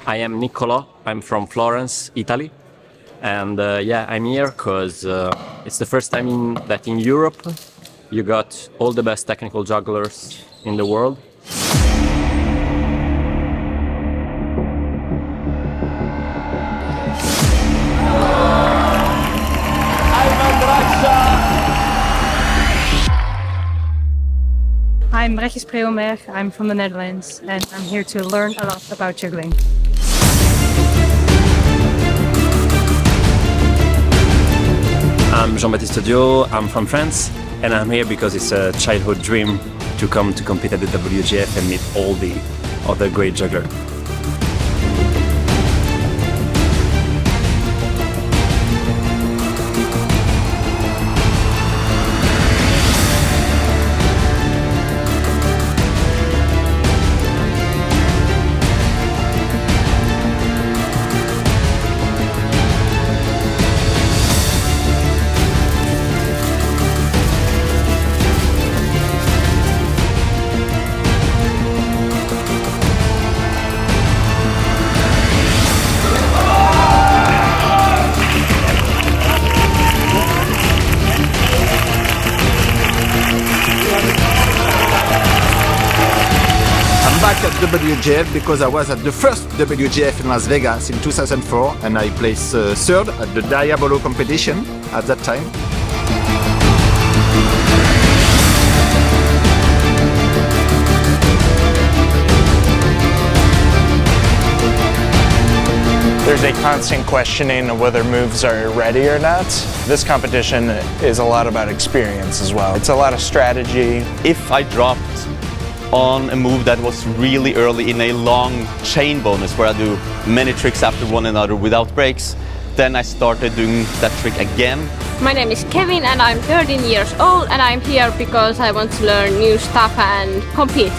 I am Niccolò. I'm from Florence, Italy. And I'm here because it's the first time that in Europe you got all the best technical jugglers in the world. I'm Regis Preelmerg, I'm from the Netherlands, and I'm here to learn a lot about juggling. I'm Jean-Baptiste Diot, I'm from France, and I'm here because it's a childhood dream to come to compete at the WJF and meet all the other great jugglers. Back at WJF because I was at the first WJF in Las Vegas in 2004 and I placed third at the Diabolo competition at that time. There's a constant questioning of whether moves are ready or not. This competition is a lot about experience as well. It's a lot of strategy. If I dropped on a move that was really early in a long chain bonus where I do many tricks after one another without breaks, then I started doing that trick again. My name is Kevin and I'm 13 years old and I'm here because I want to learn new stuff and compete.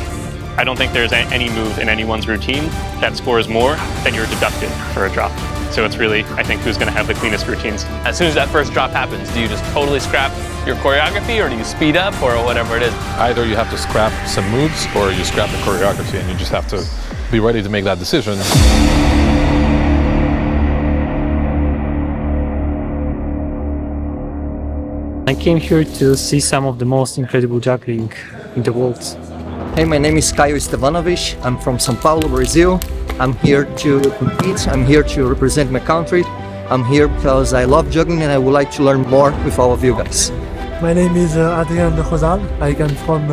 I don't think there's any move in anyone's routine that scores more than you're deducted for a drop. So it's really, I think, who's going to have the cleanest routines. As soon as that first drop happens, do you just totally scrap your choreography or do you speed up or whatever it is? Either you have to scrap some moves or you scrap the choreography and you just have to be ready to make that decision. I came here to see some of the most incredible juggling in the world. Hey, my name is Caio Stevanovic. I'm from São Paulo, Brazil. I'm here to compete. I'm here to represent my country. I'm here because I love juggling and I would like to learn more with all of you guys. My name is Adrien de Rosal. I come from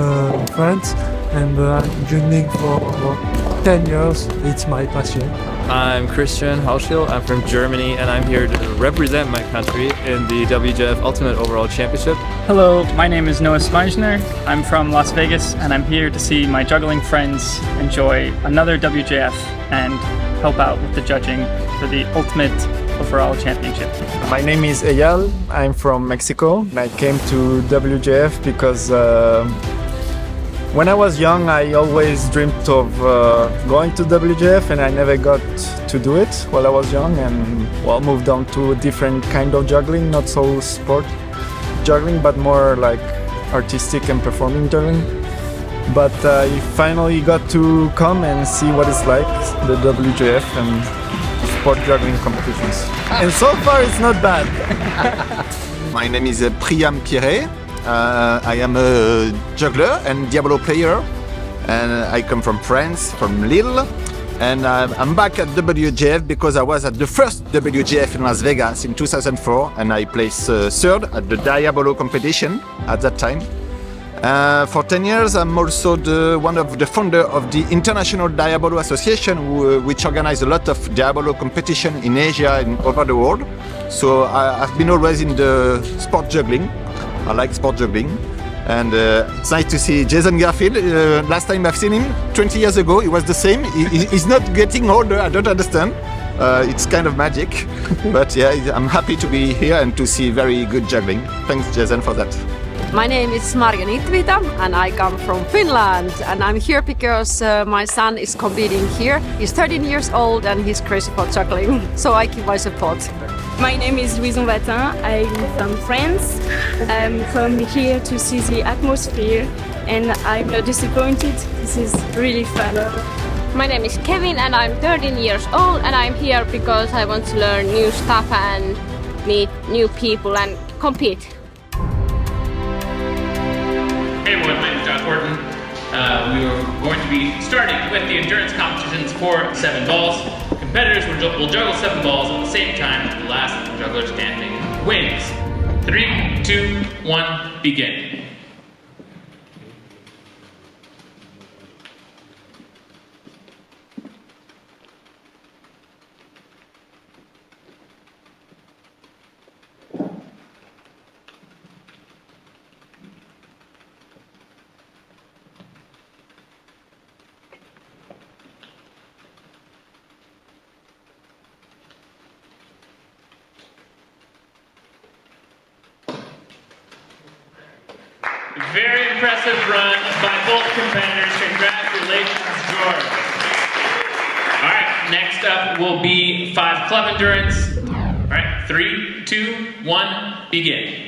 France and I'm juggling for 10 years. It's my passion. I'm Christian Hauschil. I'm from Germany and I'm here to represent my country in the WJF Ultimate Overall Championship. Hello, my name is Noah Smeichner. I'm from Las Vegas and I'm here to see my juggling friends enjoy another WJF and help out with the judging for the Ultimate Overall Championship. My name is Eyal. I'm from Mexico. I came to WJF because when I was young, I always dreamed of going to WJF and I never got to do it while I was young and moved on to a different kind of juggling, not so sport juggling, but more like artistic and performing juggling. But I finally got to come and see what it's like, the WJF and sport juggling competitions. And so far it's not bad. My name is Priam Pierret. I am a juggler and Diabolo player and I come from France, from Lille. And I'm back at WJF because I was at the first WJF in Las Vegas in 2004 and I placed third at the Diabolo competition at that time. For 10 years I'm also one of the founder of the International Diabolo Association which organize a lot of Diabolo competition in Asia and over the world. So I've been always in the sport juggling. I like sport juggling and it's nice to see Jason Garfield. Last time I've seen him 20 years ago, he was the same. He's not getting older, I don't understand. It's kind of magic, but yeah, I'm happy to be here and to see very good juggling. Thanks Jason for that. My name is Marja Nitvita and I come from Finland and I'm here because my son is competing here. He's 13 years old and he's crazy for juggling, so I give my support. My name is Louise Vatin. I'm from France. I'm come here to see the atmosphere and I'm not disappointed. This is really fun. My name is Kevin and I'm 13 years old and I'm here because I want to learn new stuff and meet new people and compete. Hey everyone, my name is Josh Horton. We are going to be starting with the endurance competitions for 7 balls. Competitors will juggle 7 balls at the same time. The last juggler standing wins. 3, 2, 1, begin. Very impressive run by both competitors. Congratulations, George. All right, next up will be 5 club endurance. All right, 3, 2, 1, begin.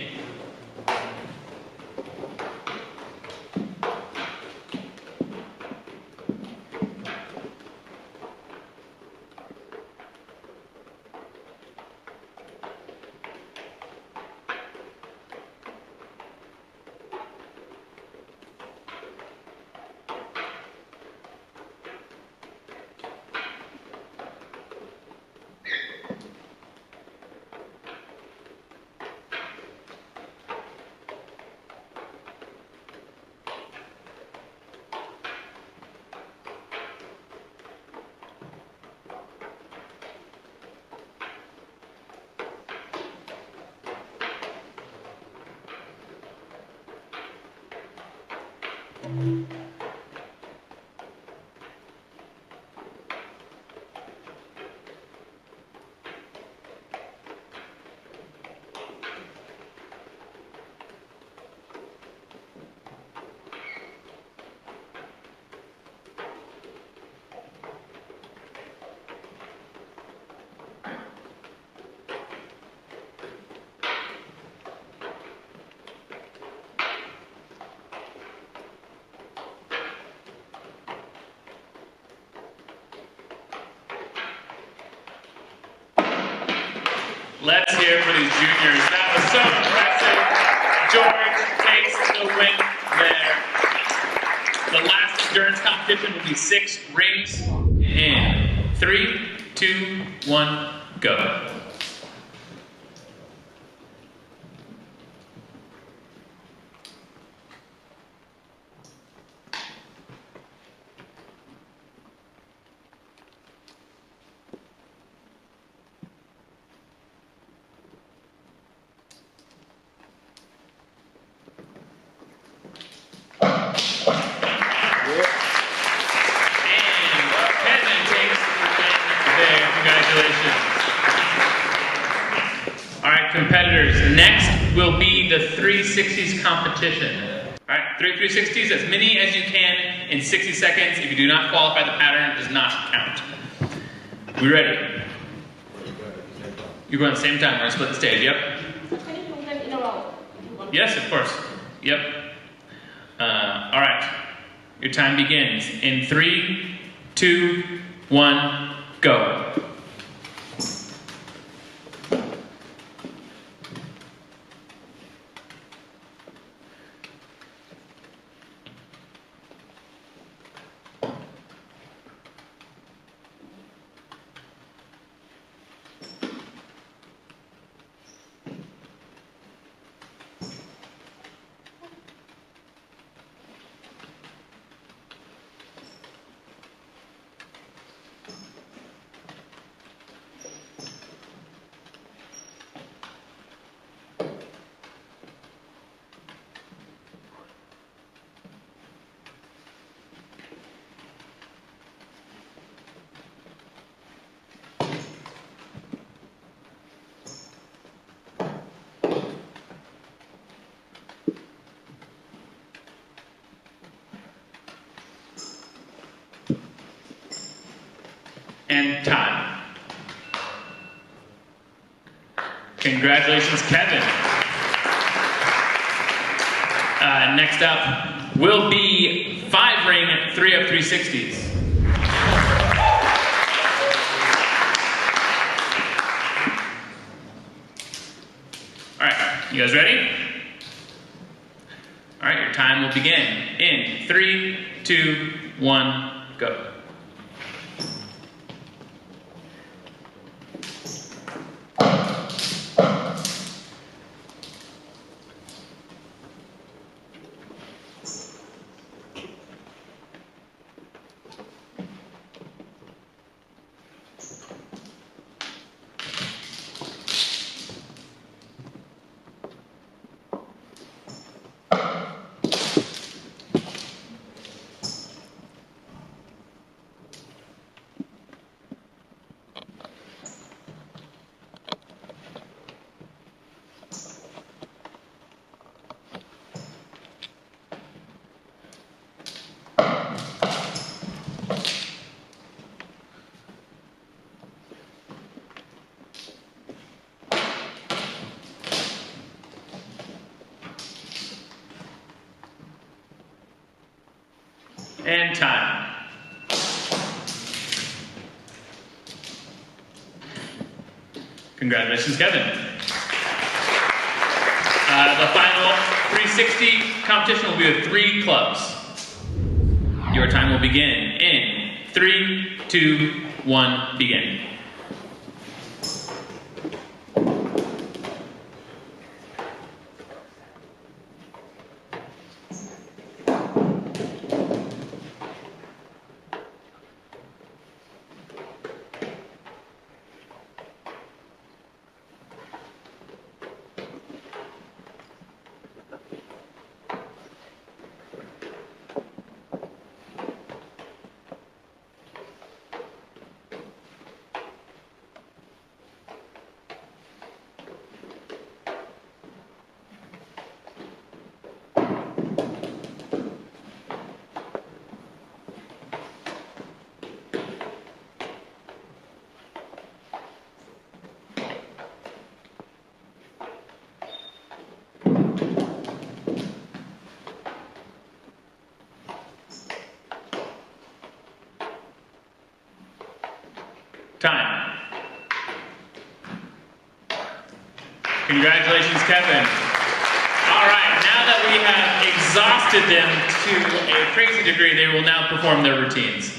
Let's hear it for these juniors. That was so impressive. George takes the win there. The last endurance competition will be 6 rings in 3, 2, 1, go. Competitors, next will be the 360s competition. All right, 3 360s, as many as you can in 60 seconds. If you do not qualify the pattern, it does not count. We ready? You're going at the same time. We're going to split the stage, yep? Can you put them in a row? Yes, of course. Yep. All right, your time begins in 3, 2, 1, go. And time. Congratulations, Kevin. Next up will be 5 ring 3 up 360s. You guys ready? All right, your time will begin in 3, 2, 1, go. And time. Congratulations, Kevin. The final 360 competition will be with 3 clubs. Your time will begin in 3, 2, 1, begin. Time. Congratulations, Kevin. All right, now that we have exhausted them to a crazy degree, they will now perform their routines.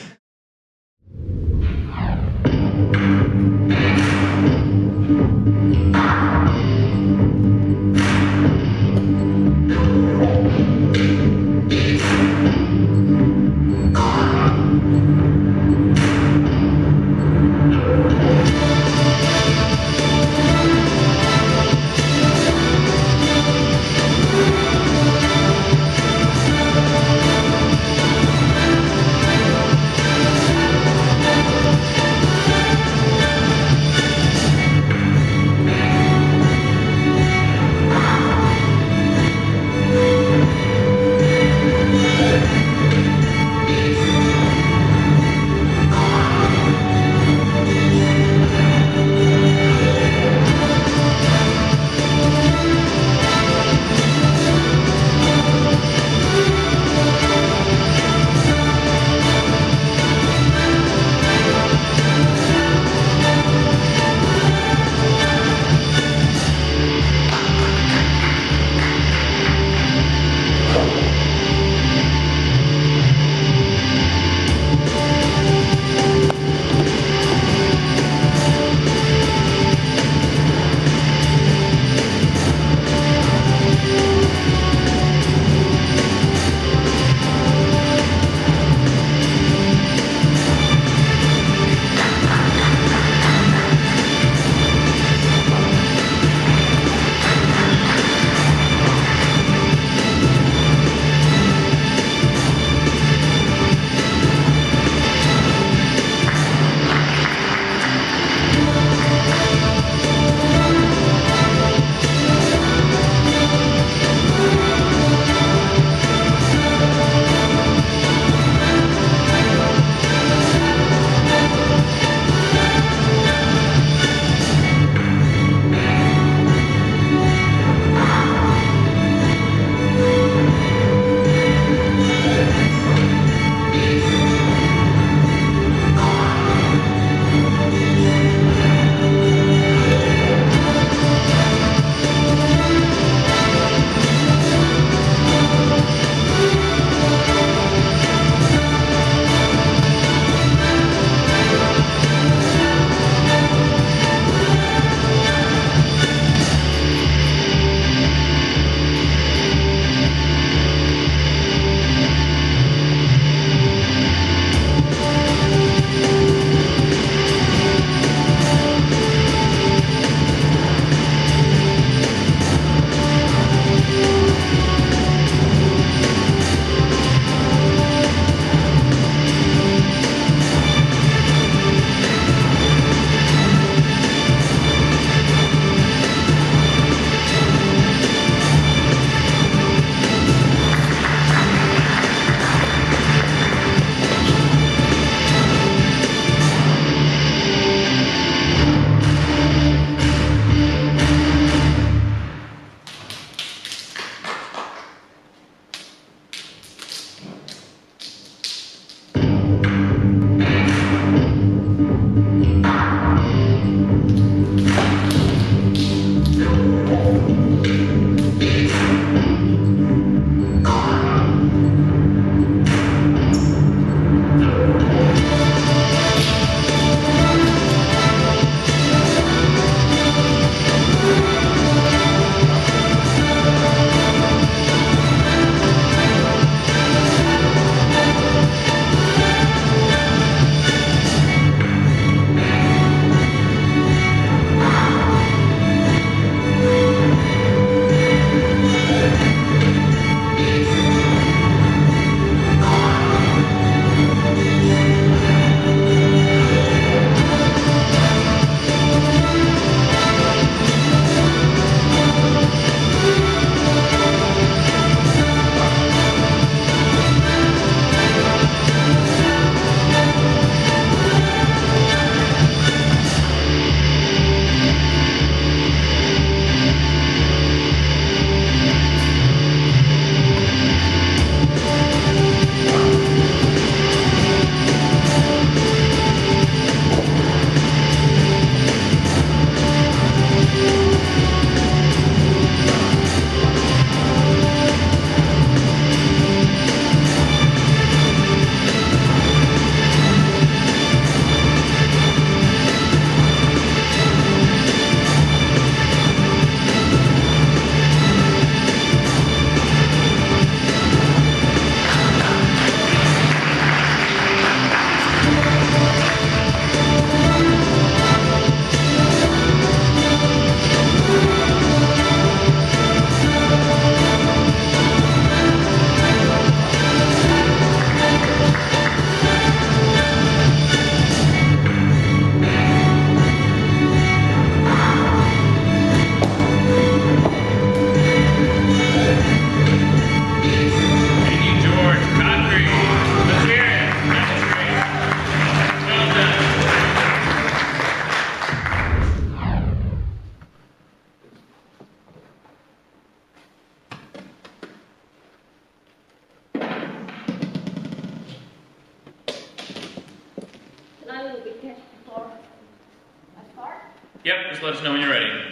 just let us know when you're ready.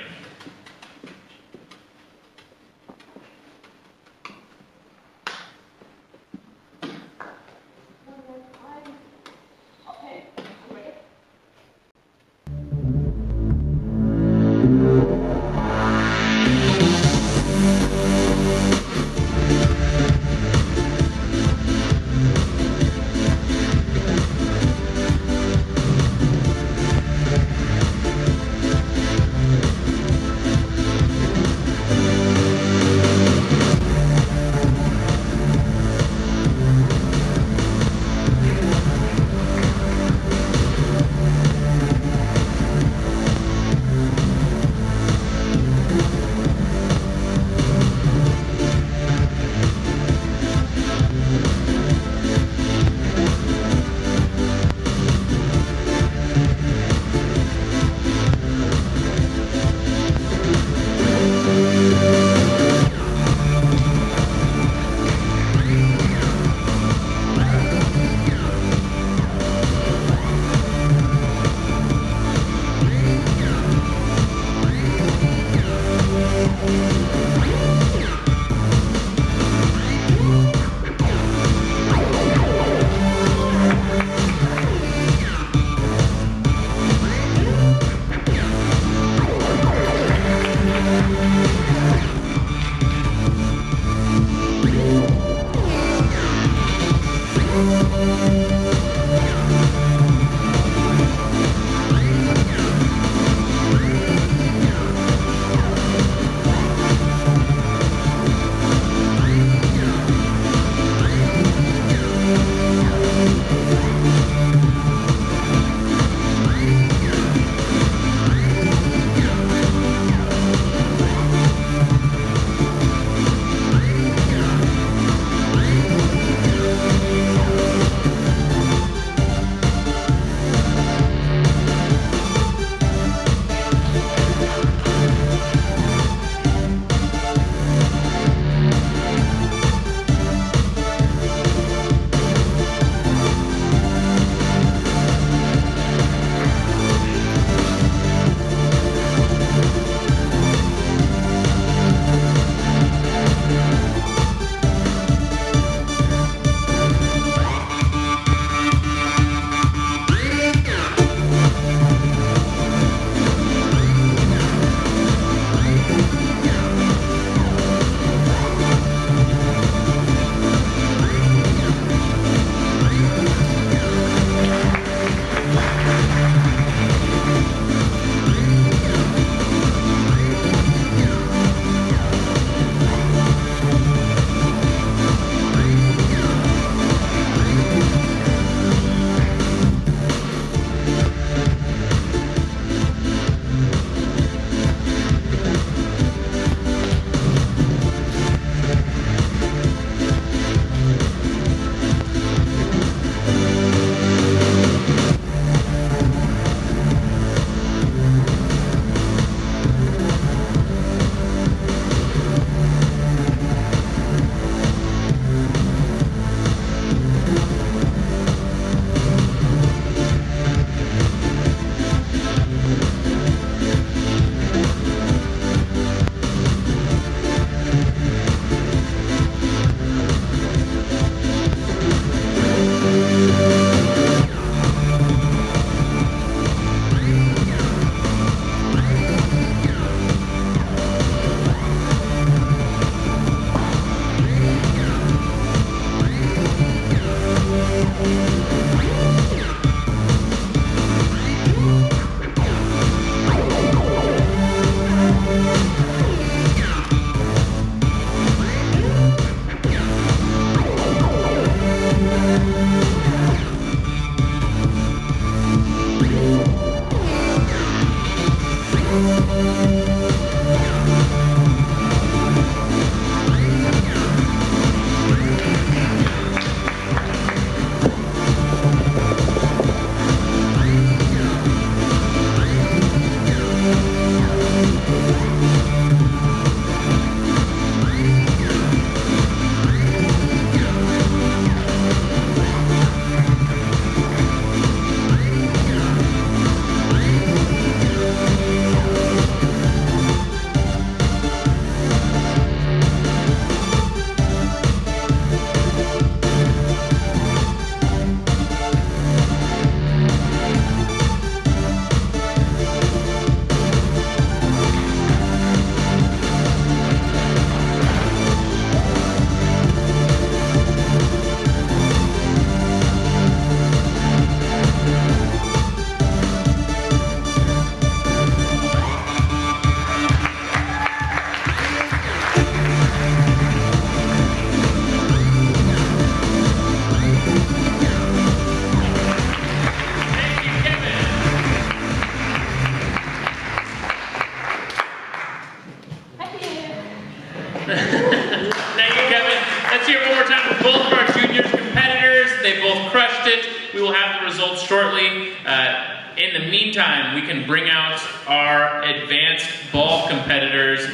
time, we can bring out our advanced ball competitors,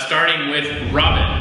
starting with Robin.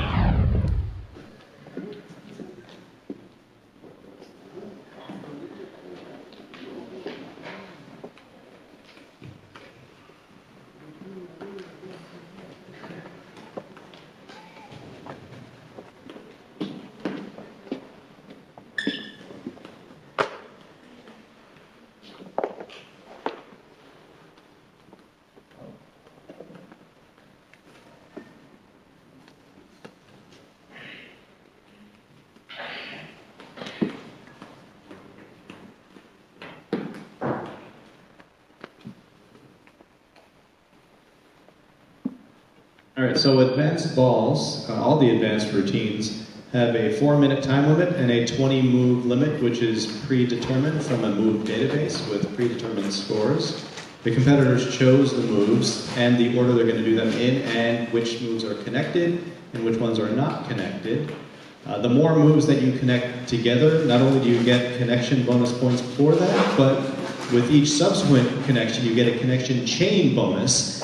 All right, so advanced balls, all the advanced routines, have a 4-minute time limit and a 20-move limit, which is predetermined from a move database with predetermined scores. The competitors chose the moves and the order they're going to do them in, and which moves are connected and which ones are not connected. The more moves that you connect together, not only do you get connection bonus points for that, but with each subsequent connection, you get a connection chain bonus.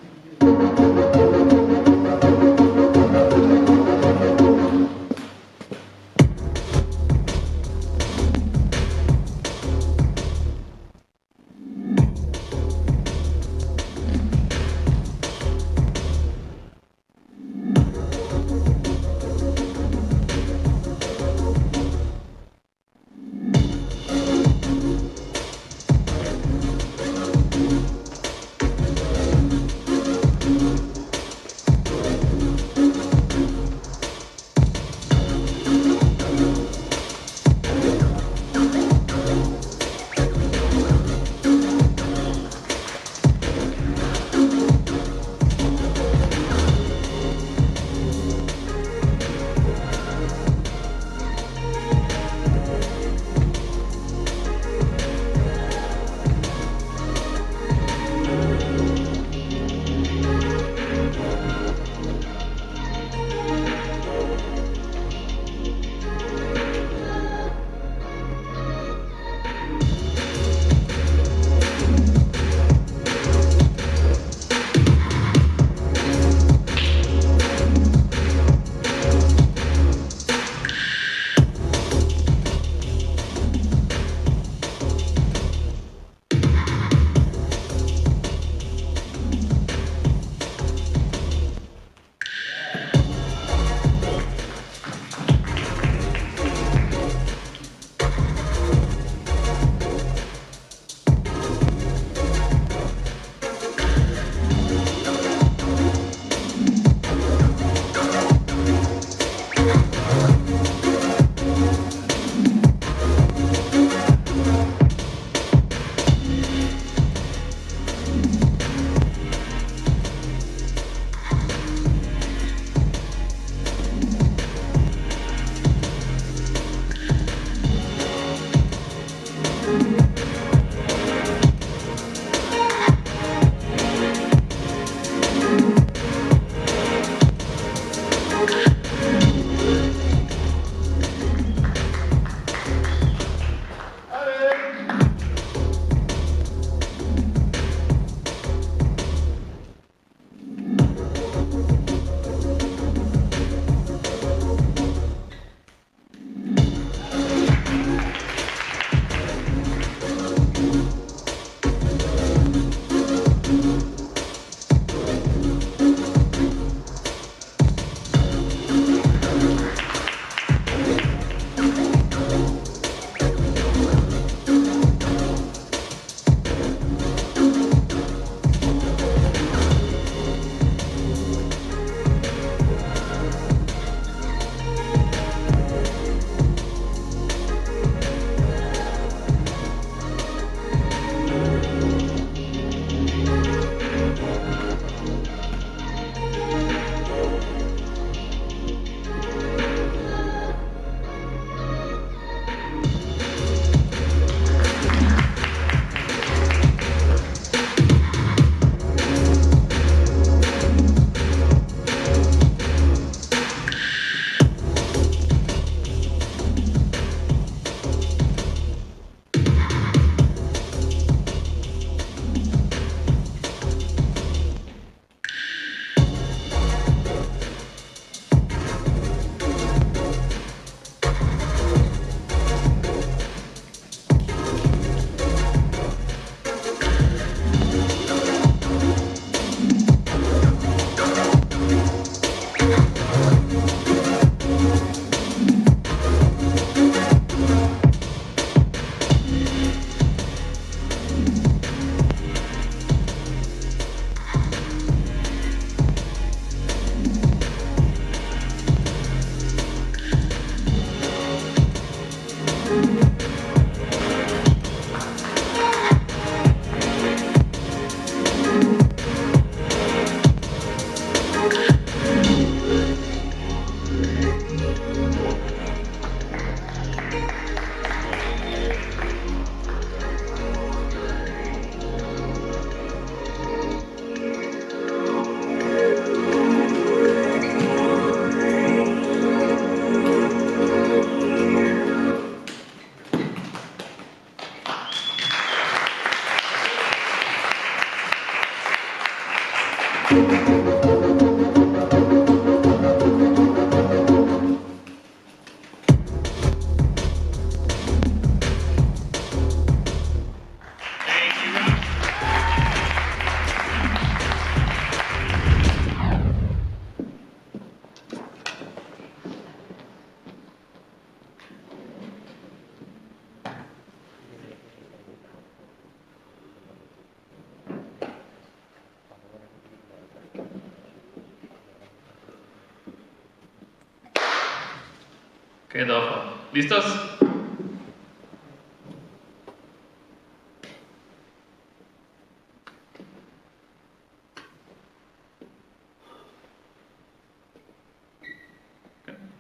Ok, Adolfo. ¿Listos?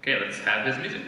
Okay, let's have his music.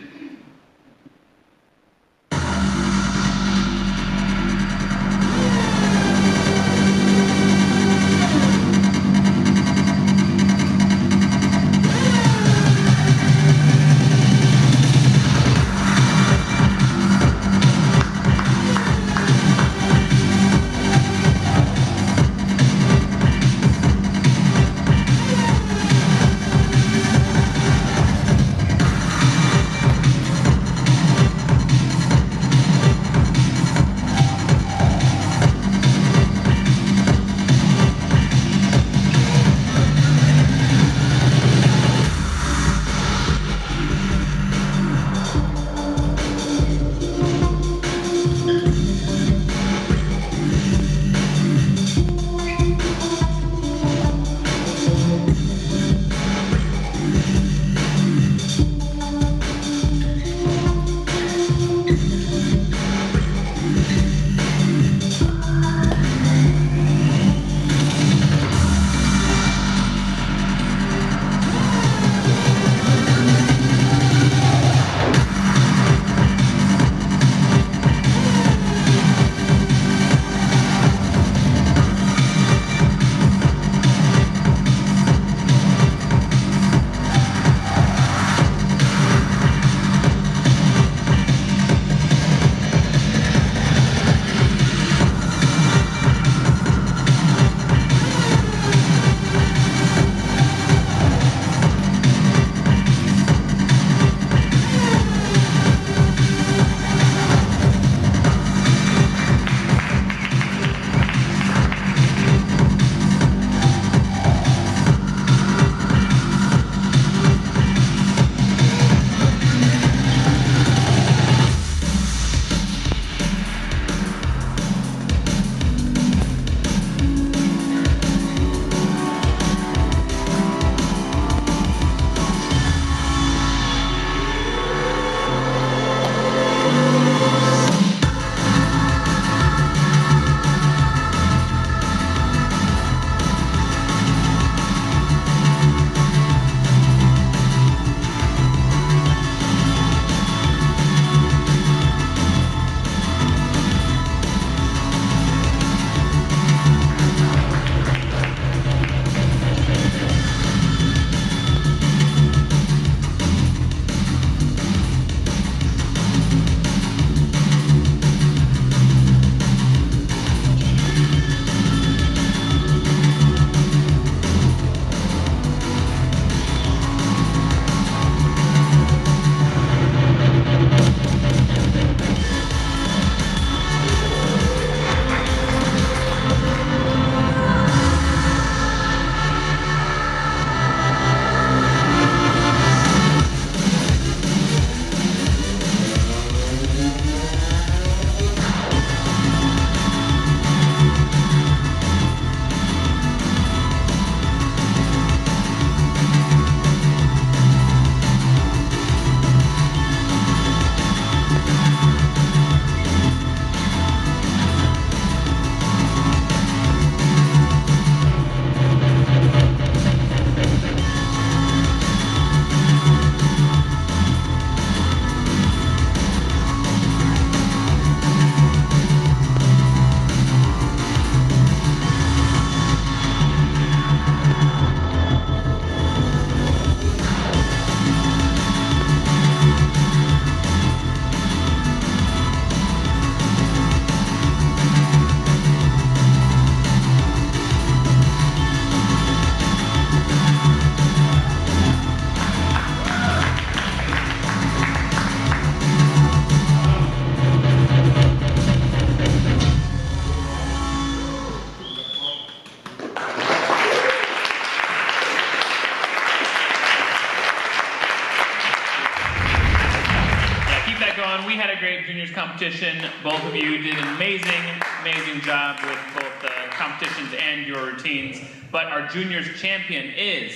juniors competition. Both of you did an amazing job with both the competitions and your routines. But our juniors champion is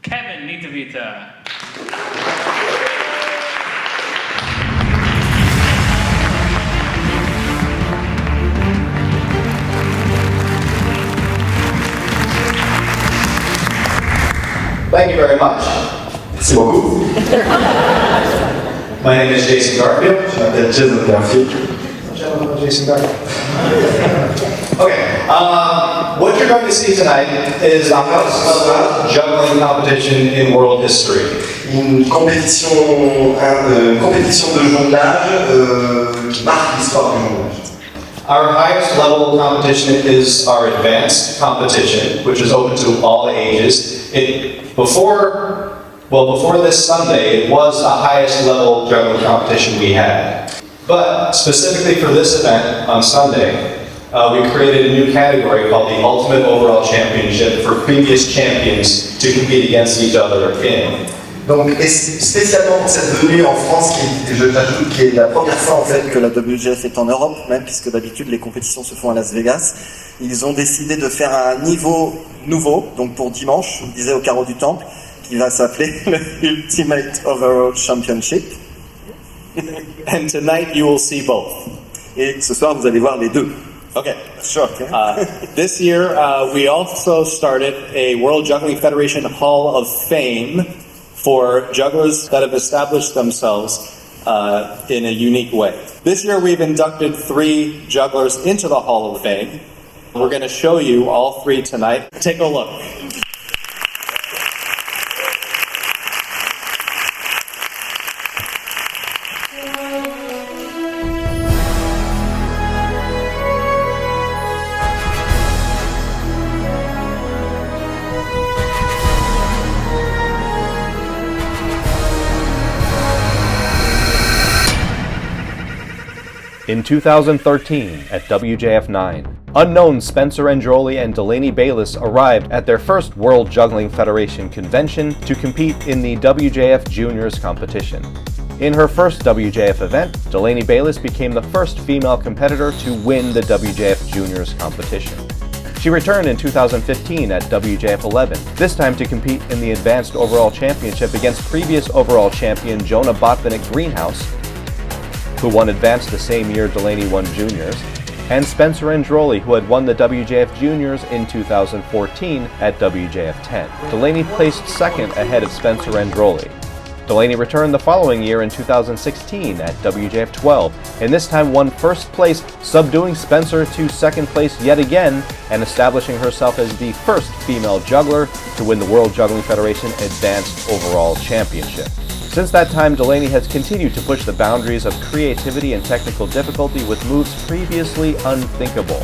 Kevin Nitavita. Thank you very much. Merci beaucoup. My name is Jason Garfield. Je m'appelle Jason Garfield. Jason Garfield. Okay, what you're going to see tonight is the highest juggling competition in world history. Une compétition de jonglage qui marque l'histoire du jonglage. Our highest level competition is our advanced competition, which is open to all ages. Before this Sunday, it was the highest level juggling competition we had. But specifically for this event on Sunday, we created a new category called the Ultimate Overall Championship for previous champions to compete against each other in. Donc, et spécialement pour cette venue en France, j'ajoute qui est la première fois en fait que la WJF est en Europe, même puisque d'habitude les compétitions se font à Las Vegas. Ils ont décidé de faire un niveau nouveau, donc pour dimanche, je vous disais au carreau du temple, qui va s'appeler le Ultimate Overall Championship. And tonight you will see both. Et ce soir vous allez voir les deux. Okay, sure. This year we also started a World Juggling Federation Hall of Fame for jugglers that have established themselves in a unique way. This year we've inducted 3 jugglers into the Hall of Fame. We're going to show you all 3 tonight. Take a look. In 2013, at WJF 9, unknown Spencer Androli and Delaney Bayliss arrived at their first World Juggling Federation convention to compete in the WJF Juniors competition. In her first WJF event, Delaney Bayliss became the first female competitor to win the WJF Juniors competition. She returned in 2015 at WJF 11, this time to compete in the Advanced Overall Championship against previous overall champion Jonah Botvinnik Greenhouse, who won Advanced the same year Delaney won Juniors, and Spencer Androli, who had won the WJF Juniors in 2014 at WJF 10. Delaney placed second ahead of Spencer Androli. Delaney returned the following year in 2016 at WJF 12, and this time won first place, subduing Spencer to second place yet again, and establishing herself as the first female juggler to win the World Juggling Federation Advanced Overall Championship. Since that time, Delaney has continued to push the boundaries of creativity and technical difficulty with moves previously unthinkable.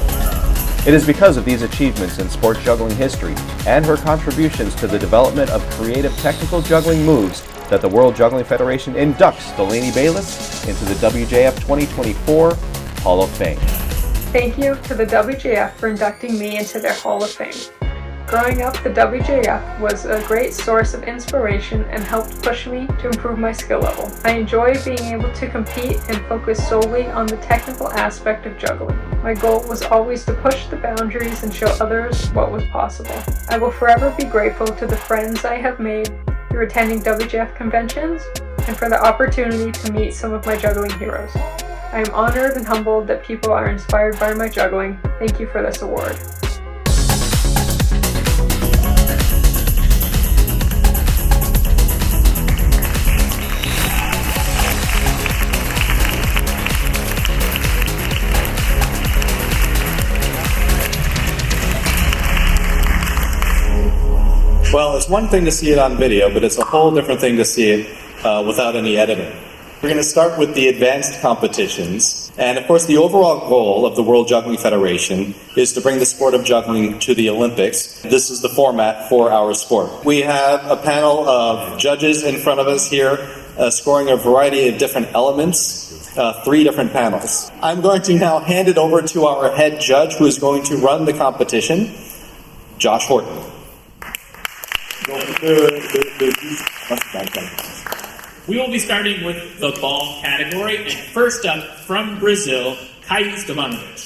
It is because of these achievements in sport juggling history and her contributions to the development of creative technical juggling moves that the World Juggling Federation inducts Delaney Bayliss into the WJF 2024 Hall of Fame. Thank you to the WJF for inducting me into their Hall of Fame. Growing up, the WJF was a great source of inspiration and helped push me to improve my skill level. I enjoy being able to compete and focus solely on the technical aspect of juggling. My goal was always to push the boundaries and show others what was possible. I will forever be grateful to the friends I have made through attending WJF conventions and for the opportunity to meet some of my juggling heroes. I am honored and humbled that people are inspired by my juggling. Thank you for this award. Well, it's one thing to see it on video, but it's a whole different thing to see it without any editing. We're going to start with the advanced competitions. And of course, the overall goal of the World Juggling Federation is to bring the sport of juggling to the Olympics. This is the format for our sport. We have a panel of judges in front of us here, scoring a variety of different elements, 3 different panels. I'm going to now hand it over to our head judge, who is going to run the competition, Josh Horton. We will be starting with the ball category, and first up from Brazil, Caio Stevanovic.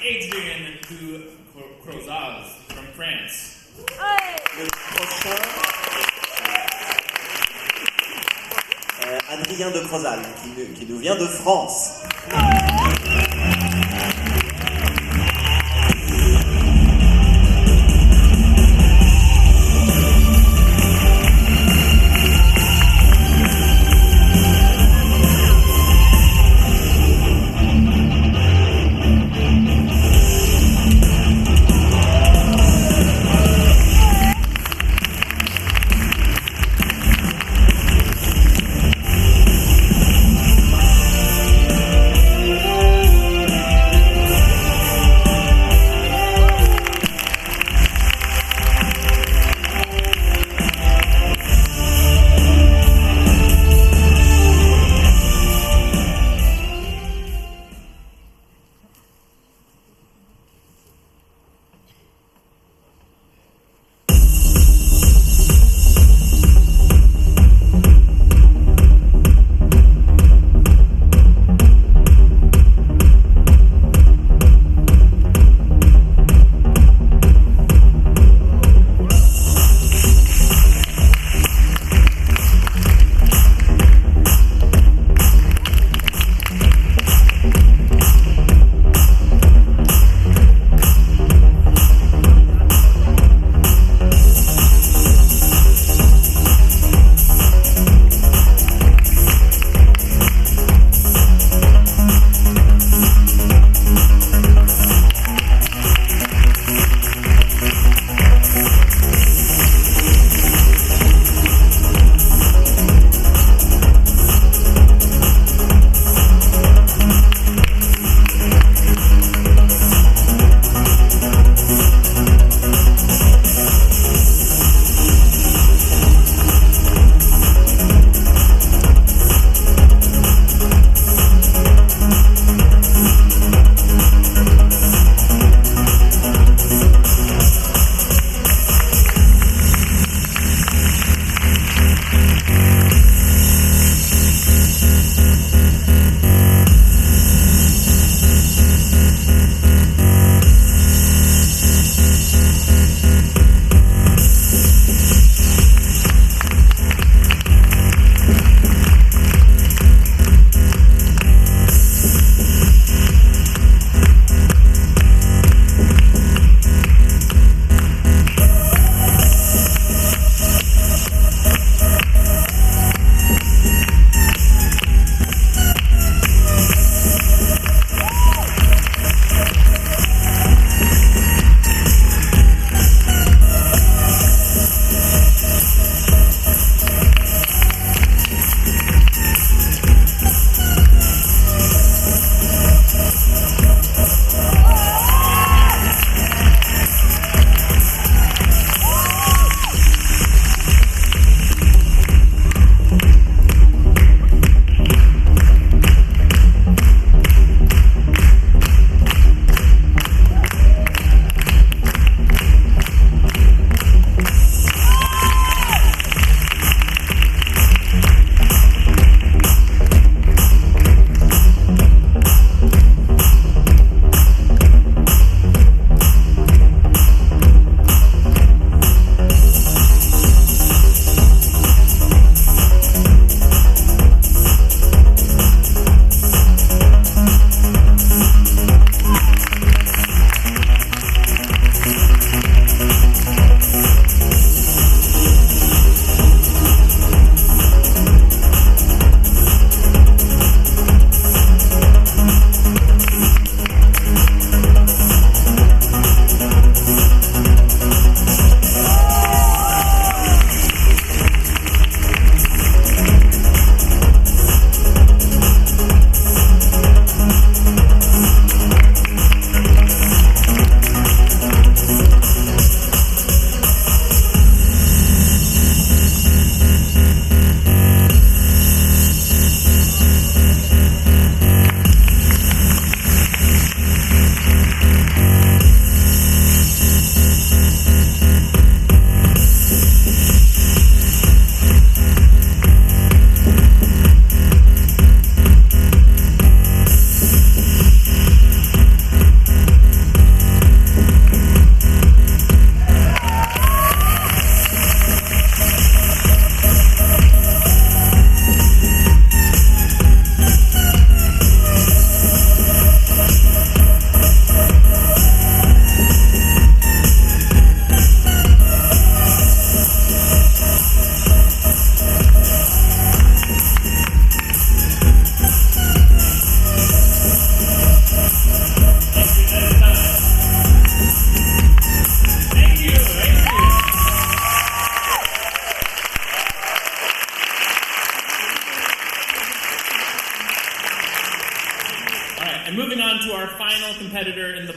Adrien Crozaz from France. Le prochain, Adrien de Crozal, qui nous vient de France.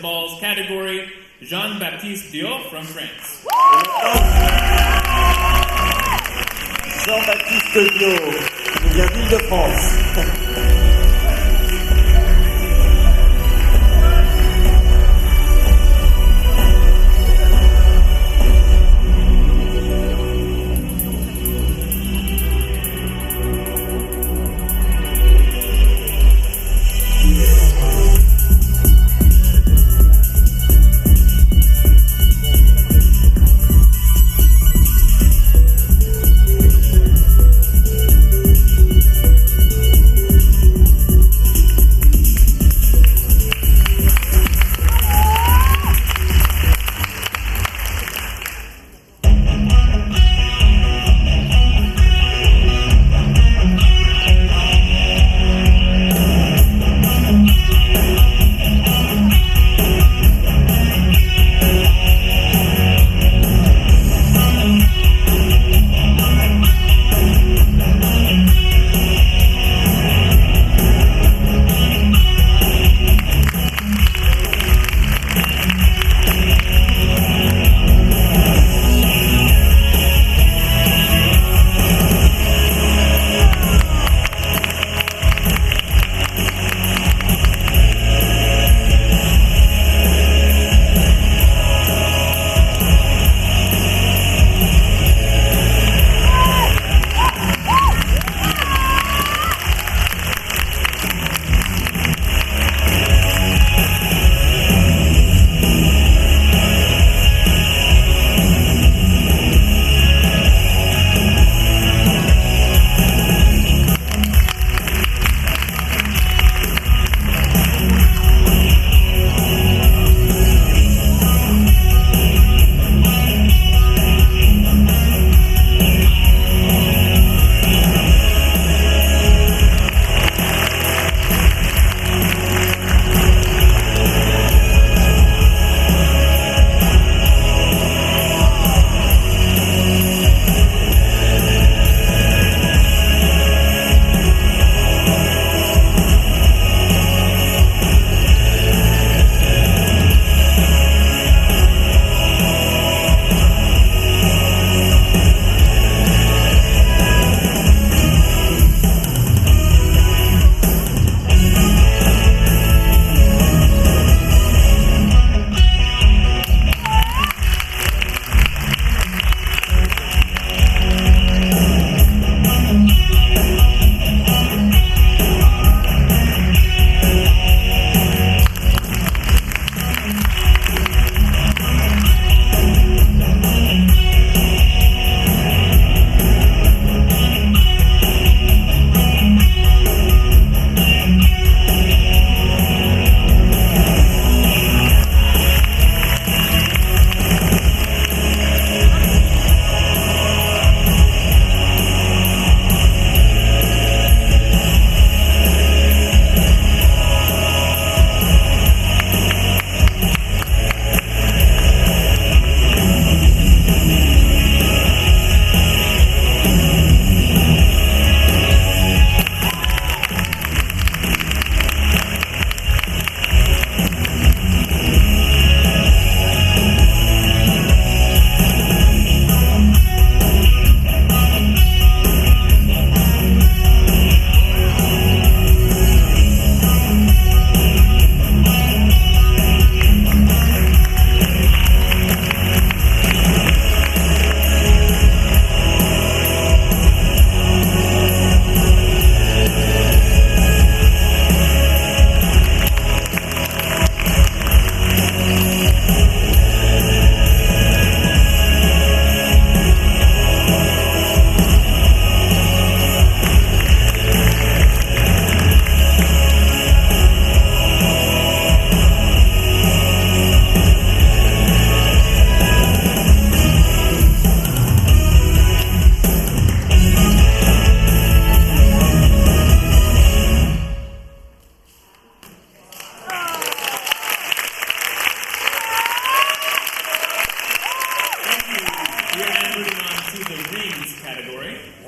balls category, Jean-Baptiste Diop from France. Jean-Baptiste Diop, il vient d'Île-de-France.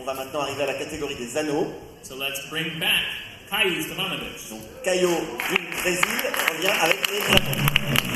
On va maintenant arriver à la catégorie des anneaux. So let's bring back Caio Stevanovic. Donc Caio du Brésil revient avec les anneaux.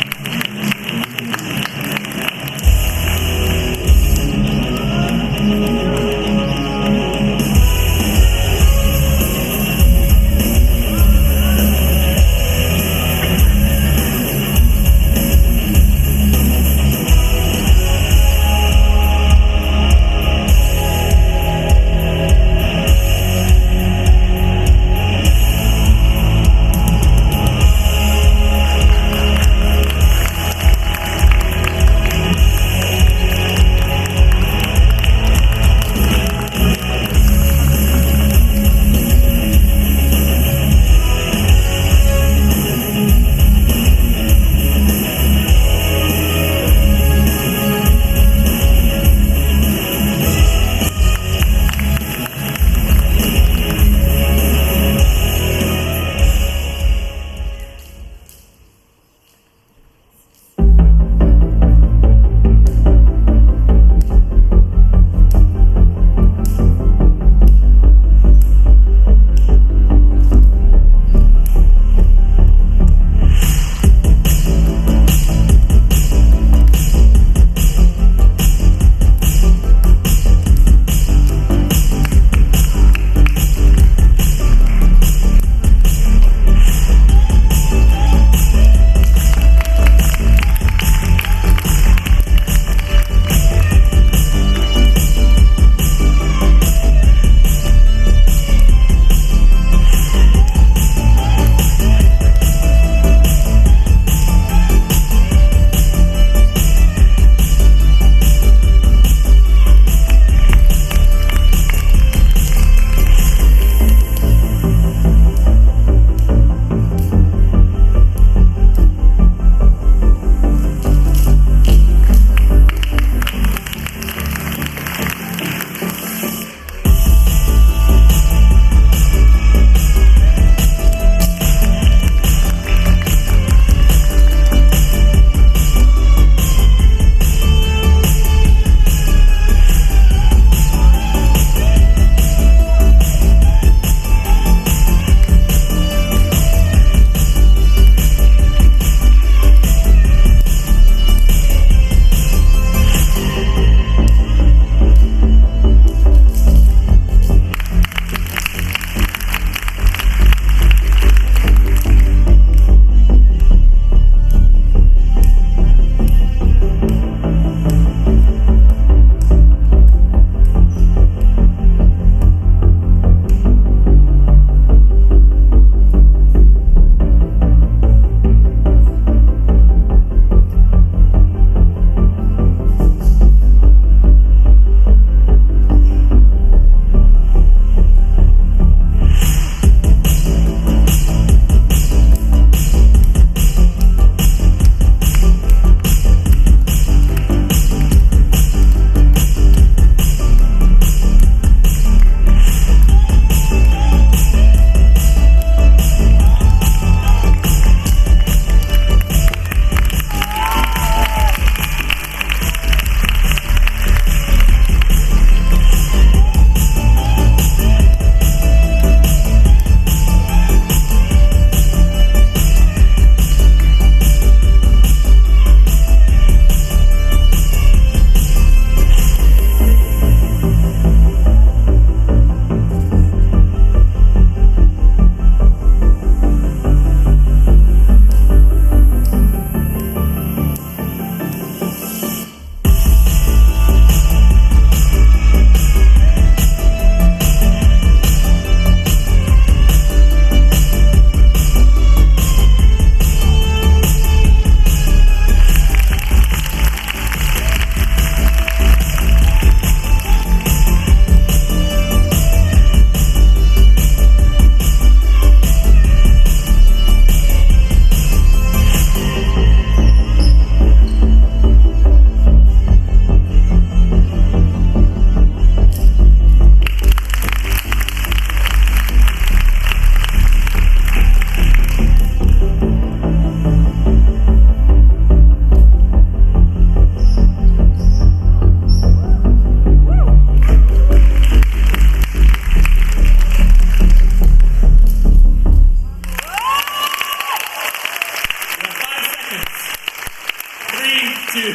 2, 1.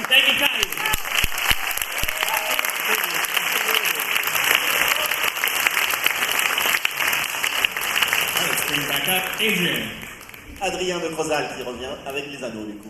Thank you, Connie. Let's bring it back up. Adrian. Adrien de Crozal qui revient avec les anneaux du coup.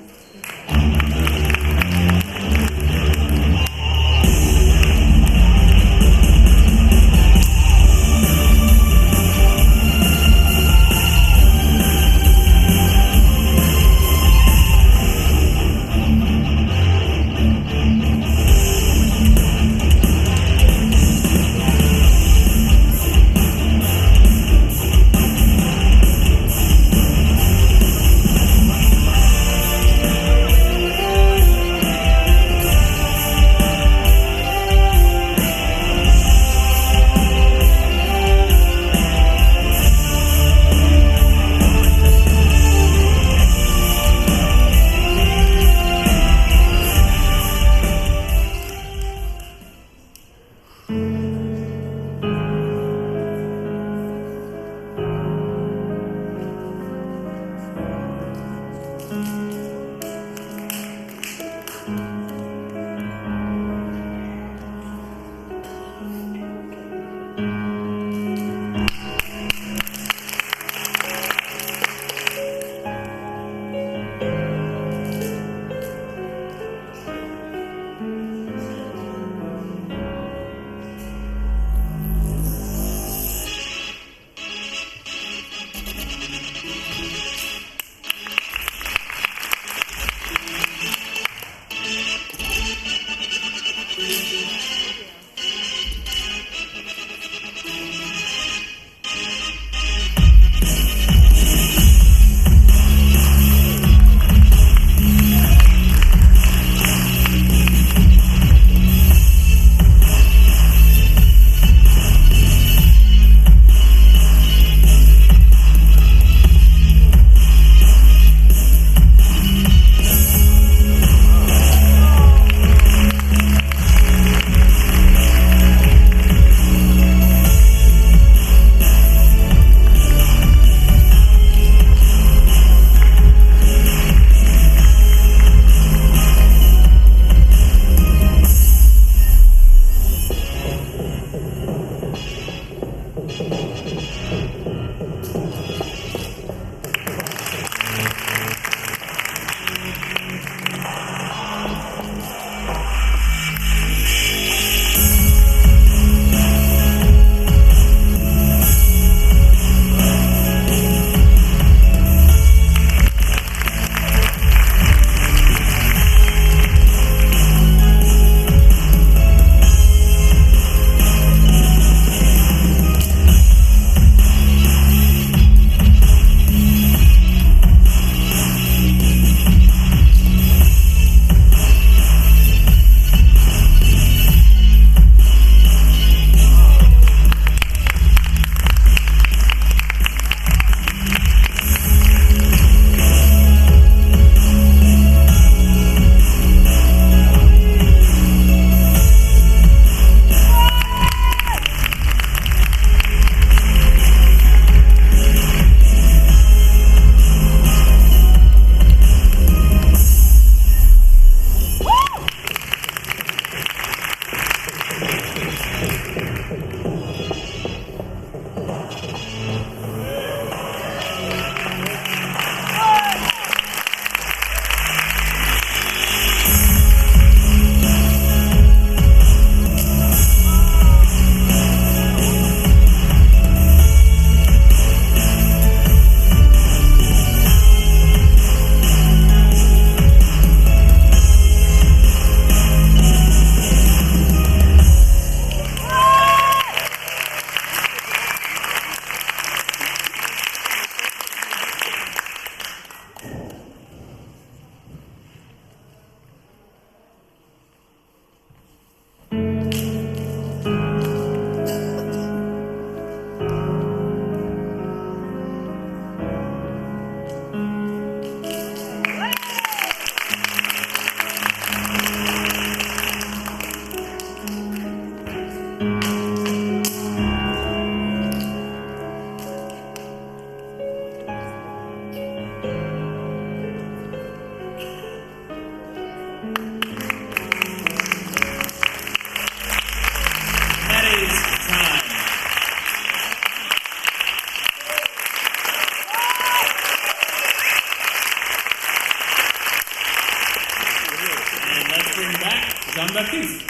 Jean-Baptiste.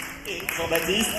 Jean-Baptiste.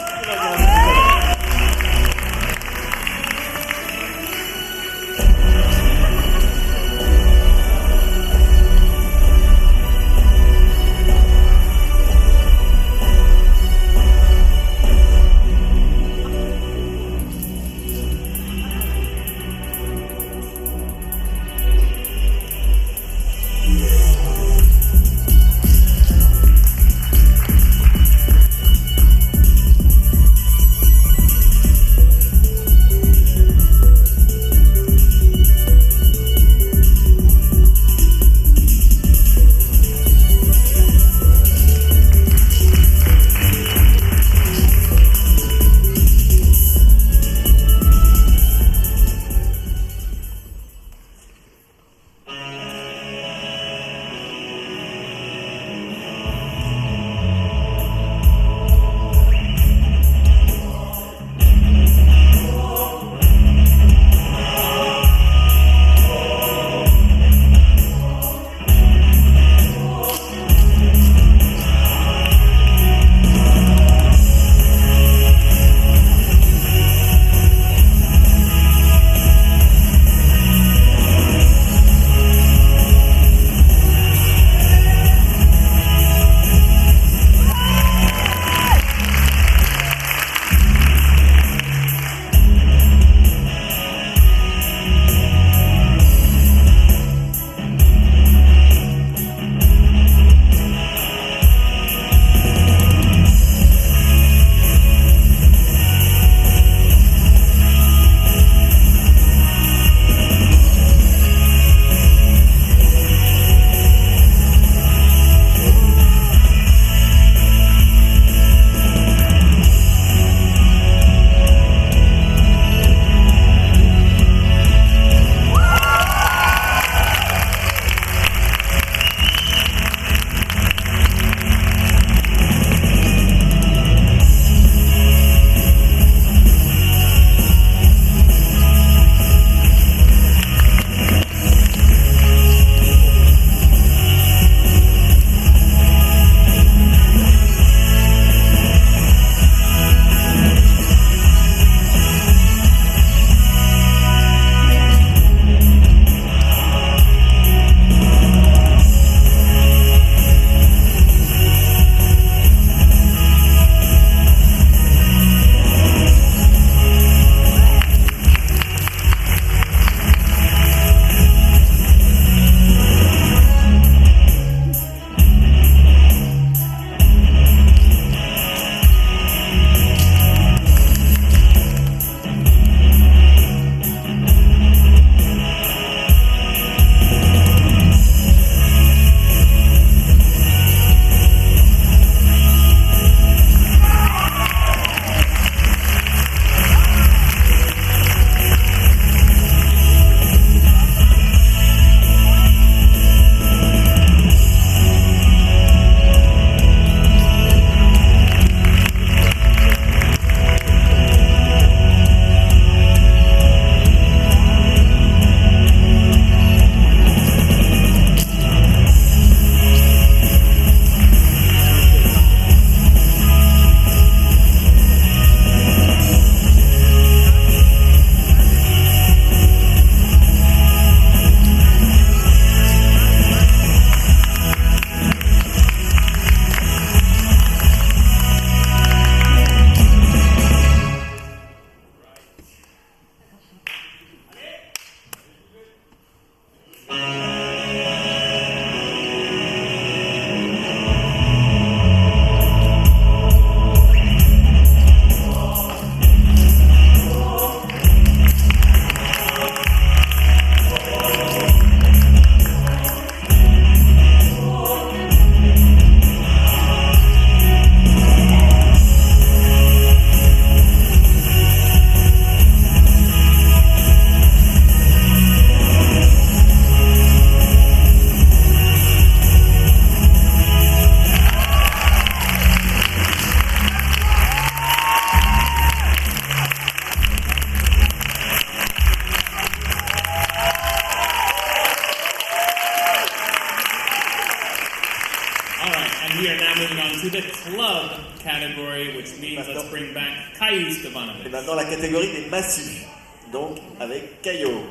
And we are now moving on to the club category, which means let's bring back Caillou Stevanovic. Et maintenant la catégorie des massues, donc avec Caillou.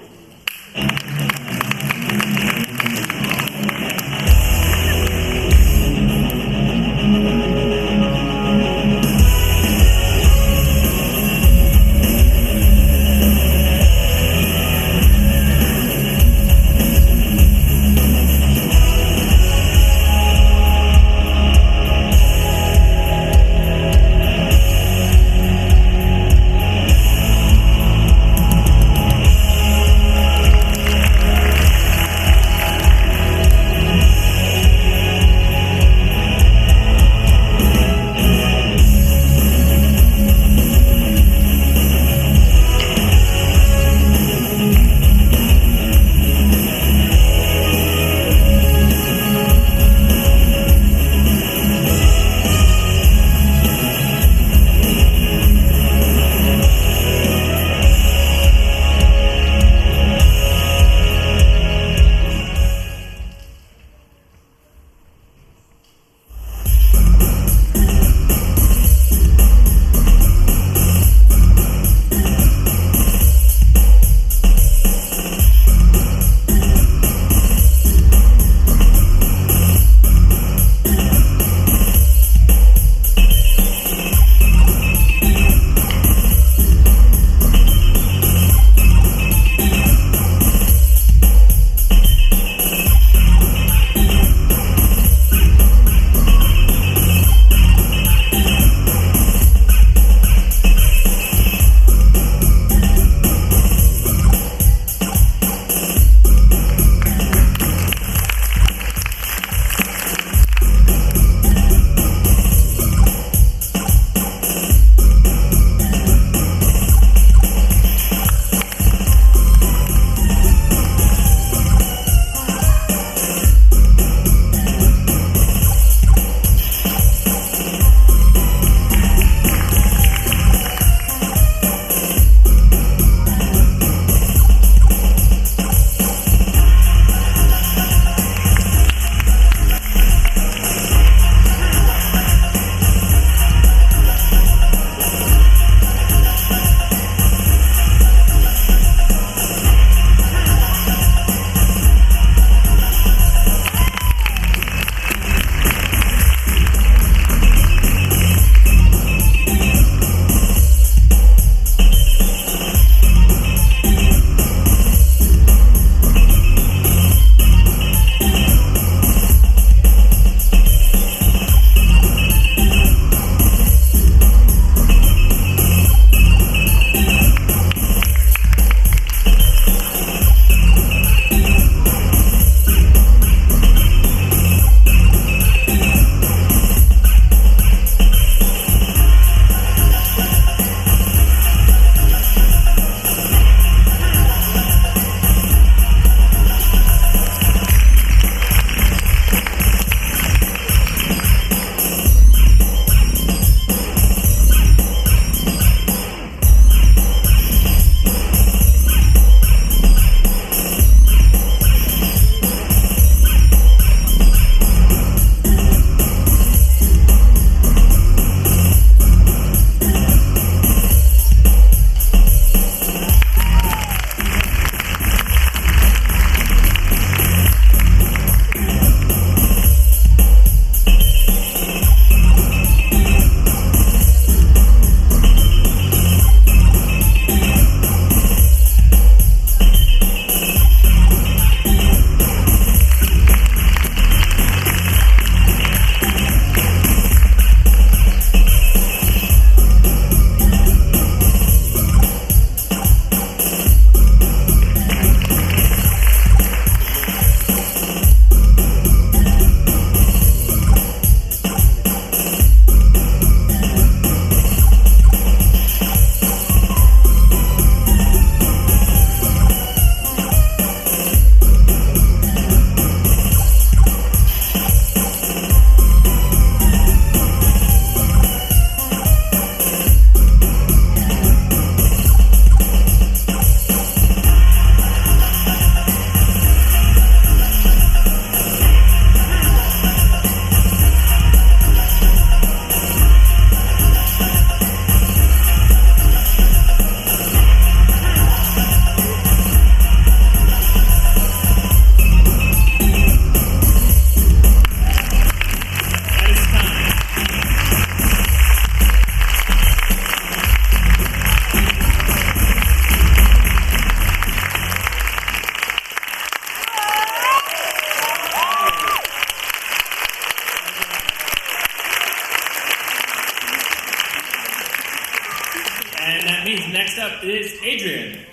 up is Adrian.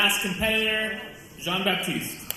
last competitor, Jean-Baptiste.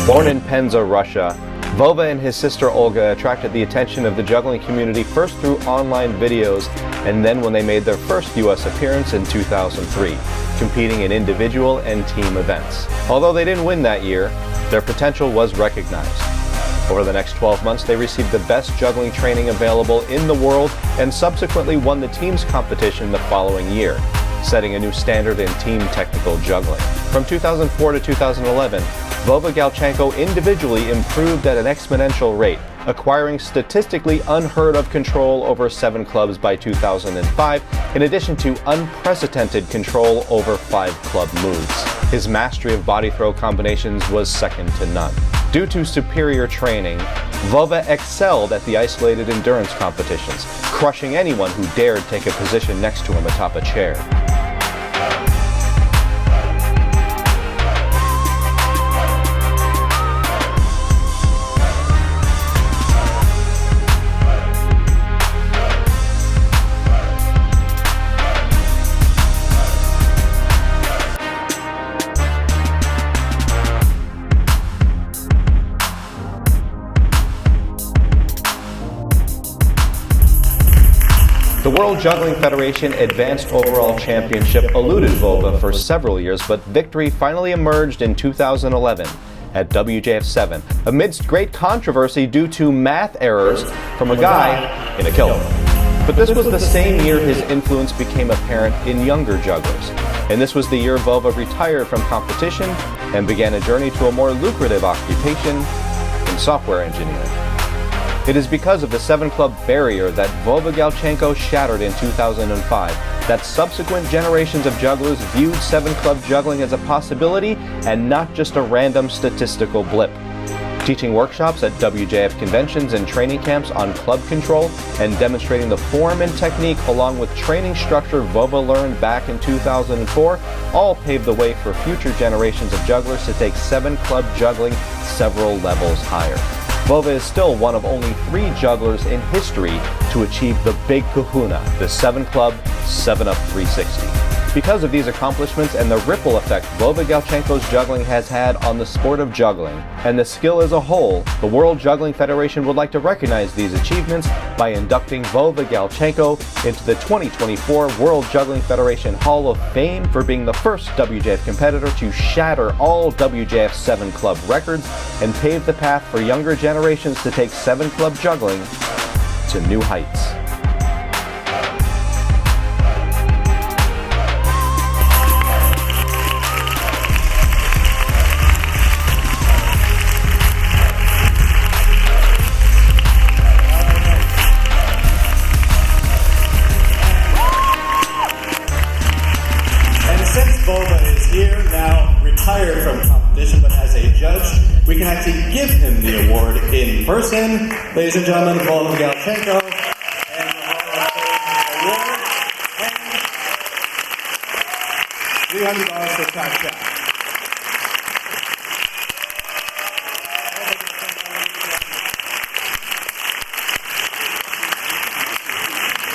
Born in Penza, Russia, Vova and his sister Olga attracted the attention of the juggling community first through online videos and then when they made their first US appearance in 2003, competing in individual and team events. Although they didn't win that year, their potential was recognized. Over the next 12 months, they received the best juggling training available in the world and subsequently won the teams competition the following year, setting a new standard in team technical juggling. From 2004 to 2011, Vova Galchenko individually improved at an exponential rate, acquiring statistically unheard of control over 7 clubs by 2005, in addition to unprecedented control over 5 club moves. His mastery of body throw combinations was second to none. Due to superior training, Vova excelled at the isolated endurance competitions, crushing anyone who dared take a position next to him atop a chair. The World Juggling Federation Advanced Overall Championship eluded Vova for several years, but victory finally emerged in 2011 at WJF 7, amidst great controversy due to math errors from a guy in a kilt. But this was the same year his influence became apparent in younger jugglers, and this was the year Vova retired from competition and began a journey to a more lucrative occupation in software engineering. It is because of the 7-club barrier that Vova Galchenko shattered in 2005 that subsequent generations of jugglers viewed 7-club juggling as a possibility and not just a random statistical blip. Teaching workshops at WJF conventions and training camps on club control and demonstrating the form and technique along with training structure Vova learned back in 2004 all paved the way for future generations of jugglers to take 7-club juggling several levels higher. Vova is still one of only 3 jugglers in history to achieve the Big Kahuna, the 7-club 7-up 360. Because of these accomplishments and the ripple effect Vova Galchenko's juggling has had on the sport of juggling, and the skill as a whole, the World Juggling Federation would like to recognize these achievements by inducting Vova Galchenko into the 2024 World Juggling Federation Hall of Fame for being the first WJF competitor to shatter all WJF 7-club records and pave the path for younger generations to take 7-club juggling to new heights. Retired from competition, but as a judge, we can actually give him the award in person. Ladies and gentlemen, Vova Galchenko and the Hall of Fame award and $300 for top shot.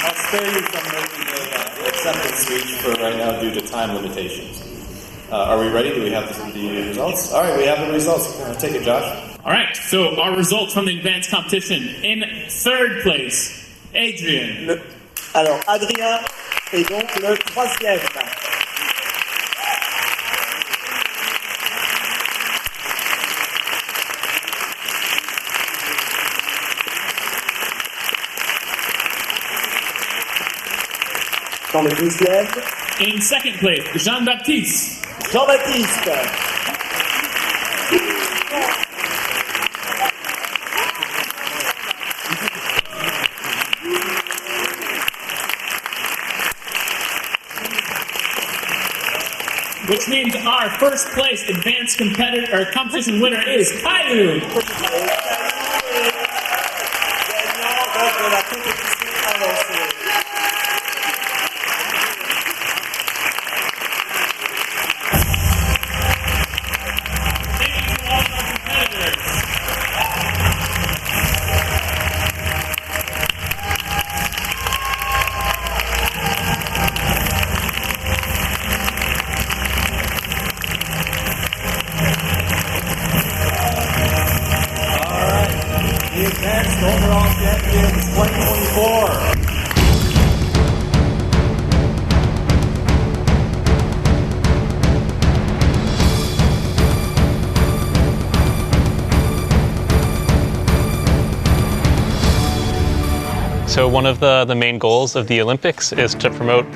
I'll spare you from making the acceptance speech for right now due to time limitations. Are we ready? Do we have the results? All right, we have the results. Take it, Josh. All right, so our results from the advanced competition. In 3rd place, Adrien. Alors, Adrien est donc le 3e. Dans le 12e. In 2nd place, Jean-Baptiste. Jean-Baptiste. Which means our 1st place advanced competitor or competition winner is Caillou. So one of the main goals of the Olympics is to promote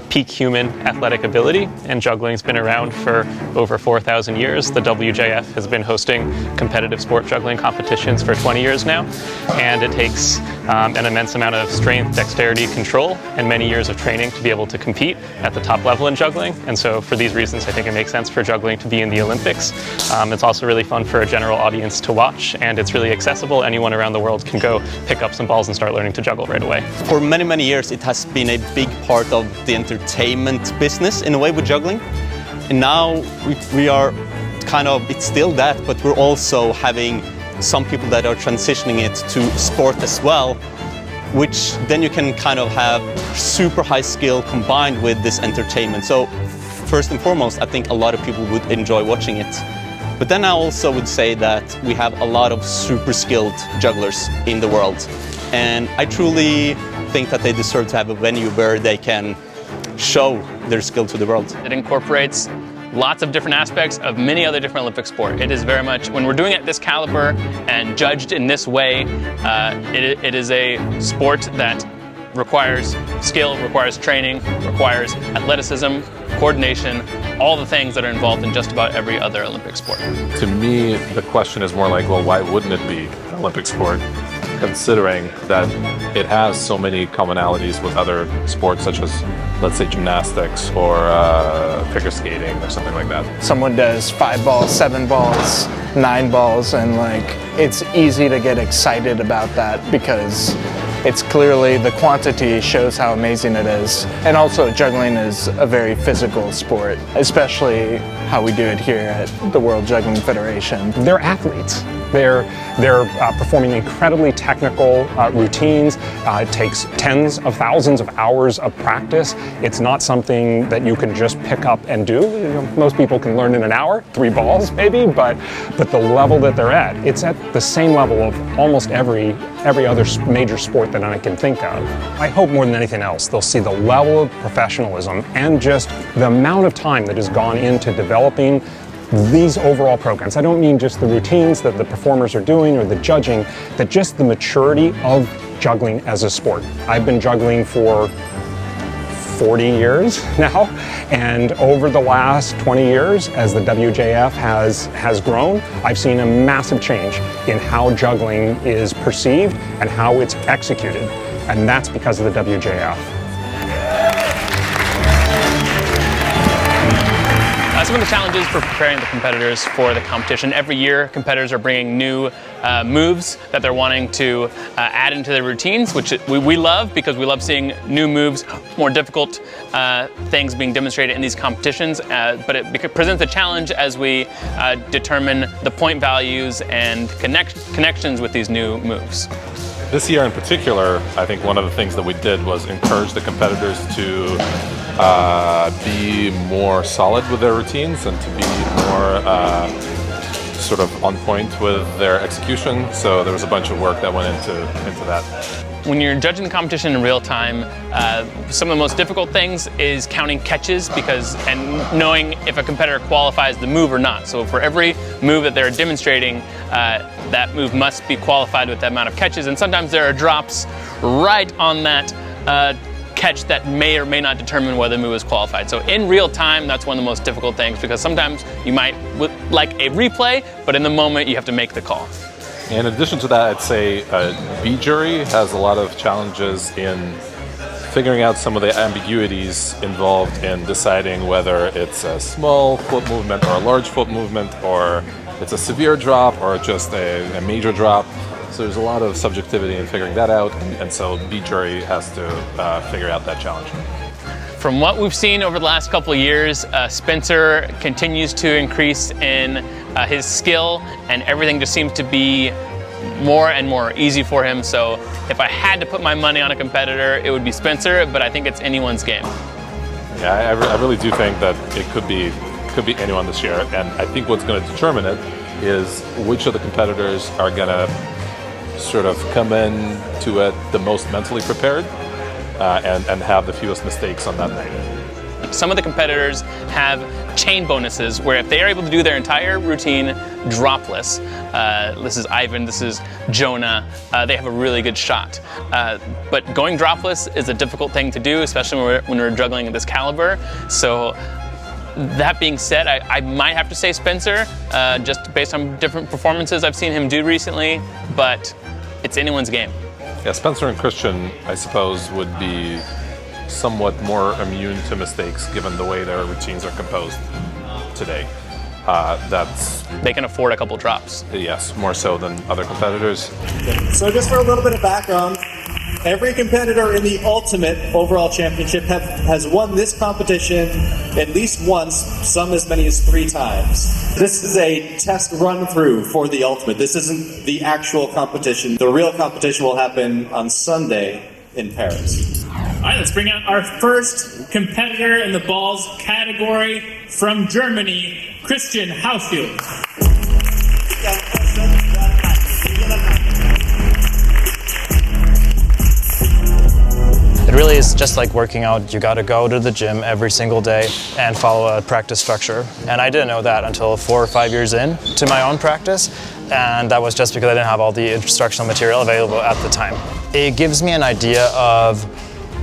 peak human athletic ability, and juggling's been around for over 4,000 years. The WJF has been hosting competitive sport juggling competitions for 20 years now, and it takes an immense amount of strength, dexterity, control, and many years of training to be able to compete at the top level in juggling. And so for these reasons, I think it makes sense for juggling to be in the Olympics. It's also really fun for a general audience to watch, and it's really accessible. Anyone around the world can go pick up some balls and start learning to juggle right away. For many, many years, it has been a big part of the entertainment business in a way with juggling. And now we are kind of, it's still that, but we're also having some people that are transitioning it to sport as well, which then you can kind of have super high skill combined with this entertainment. So first and foremost, I think a lot of people would enjoy watching it. But then I also would say that we have a lot of super skilled jugglers in the world. And I truly think that they deserve to have a venue where they can show their skill to the world. It incorporates lots of different aspects of many other different Olympic sport. It is very much, when we're doing it at this caliber and judged in this way, it is a sport that requires skill, requires training, requires athleticism, coordination, all the things that are involved in just about every other Olympic sport. To me, the question is more like, well, why wouldn't it be an Olympic sport? Considering that it has so many commonalities with other sports such as, let's say, gymnastics or figure skating or something like that. Someone does 5 balls, 7 balls, 9 balls, and it's easy to get excited about that because it's clearly, the quantity shows how amazing it is. And also juggling is a very physical sport, especially how we do it here at the World Juggling Federation. They're athletes. They're performing incredibly technical routines. It takes tens of thousands of hours of practice. It's not something that you can just pick up and do. You know, most people can learn in an hour, 3 balls maybe, but the level that they're at, it's at the same level of almost every other major sport that I can think of. I hope more than anything else, they'll see the level of professionalism and just the amount of time that has gone into developing these overall programs. I don't mean just the routines that the performers are doing or the judging, but just the maturity of juggling as a sport. I've been juggling for 40 years now, and over the last 20 years, as the WJF has grown, I've seen a massive change in how juggling is perceived and how it's executed, and that's because of the WJF. Some of the challenges for preparing the competitors for the competition. Every year, competitors are bringing new moves that they're wanting to add into their routines, which we love because we love seeing new moves, more difficult things being demonstrated in these competitions. But it presents a challenge as we determine the point values and connections with these new moves. This year in particular, I think one of the things that we did was encourage the competitors to be more solid with their routines and to be more sort of on point with their execution. So there was a bunch of work that went into that. When you're judging the competition in real time, some of the most difficult things is counting catches and knowing if a competitor qualifies the move or not. So for every move that they're demonstrating, that move must be qualified with that amount of catches. And sometimes there are drops right on that catch that may or may not determine whether the move is qualified. So in real time, that's one of the most difficult things because sometimes you might like a replay, but in the moment you have to make the call. In addition to that, I'd say B jury has a lot of challenges in figuring out some of the ambiguities involved in deciding whether it's a small foot movement or a large foot movement, or it's a severe drop or just a major drop. So there's a lot of subjectivity in figuring that out, and so B jury has to figure out that challenge. From what we've seen over the last couple of years, Spencer continues to increase in his skill, and everything just seems to be more and more easy for him. So if I had to put my money on a competitor, it would be Spencer, but I think it's anyone's game. Yeah, I really do think that it could be anyone this year, and I think what's going to determine it is which of the competitors are going to sort of come in to it the most mentally prepared and have the fewest mistakes on that night. Some of the competitors have chain bonuses where if they are able to do their entire routine dropless, this is Ivan, this is Jonah, they have a really good shot. But going dropless is a difficult thing to do, especially when we're juggling at this caliber. So that being said, I might have to say Spencer, just based on different performances I've seen him do recently, but it's anyone's game. Yeah, Spencer and Christian, I suppose, would be somewhat more immune to mistakes given the way their routines are composed today. They can afford a couple drops. Yes, more so than other competitors. So just for a little bit of background, every competitor in the Ultimate Overall Championship has won this competition at least once, some as many as 3 times. This is a test run through for the Ultimate. This isn't the actual competition. The real competition will happen on Sunday in Paris. All right, let's bring out our first competitor in the balls category from Germany, Christian Hausfield. It really is just like working out. You got to go to the gym every single day and follow a practice structure. And I didn't know that until 4 or 5 years in to my own practice. And that was just because I didn't have all the instructional material available at the time. It gives me an idea of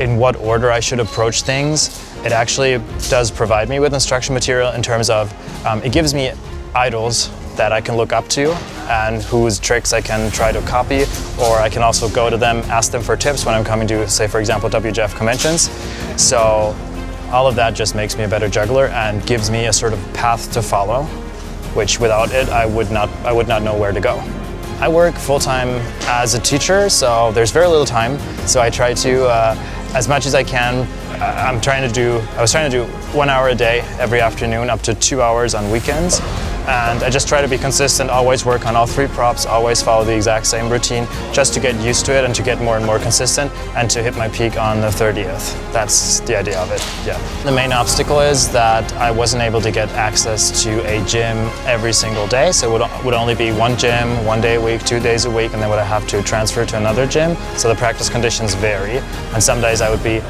in what order I should approach things. It actually does provide me with instruction material in terms of, it gives me idols that I can look up to and whose tricks I can try to copy, or I can also go to them, ask them for tips when I'm coming to, say for example, WJF conventions. So all of that just makes me a better juggler and gives me a sort of path to follow, which without it I would not know where to go. I work full-time as a teacher, so there's very little time. So I try to, as much as I can, I was trying to do 1 hour a day every afternoon, up to 2 hours on weekends. And I just try to be consistent, always work on all 3 props, always follow the exact same routine, just to get used to it and to get more and more consistent and to hit my peak on the 30th. That's the idea of it, yeah. The main obstacle is that I wasn't able to get access to a gym every single day, so it would only be 1 gym, 1 day a week, 2 days a week, and then would I have to transfer to another gym. So the practice conditions vary, and some days I would be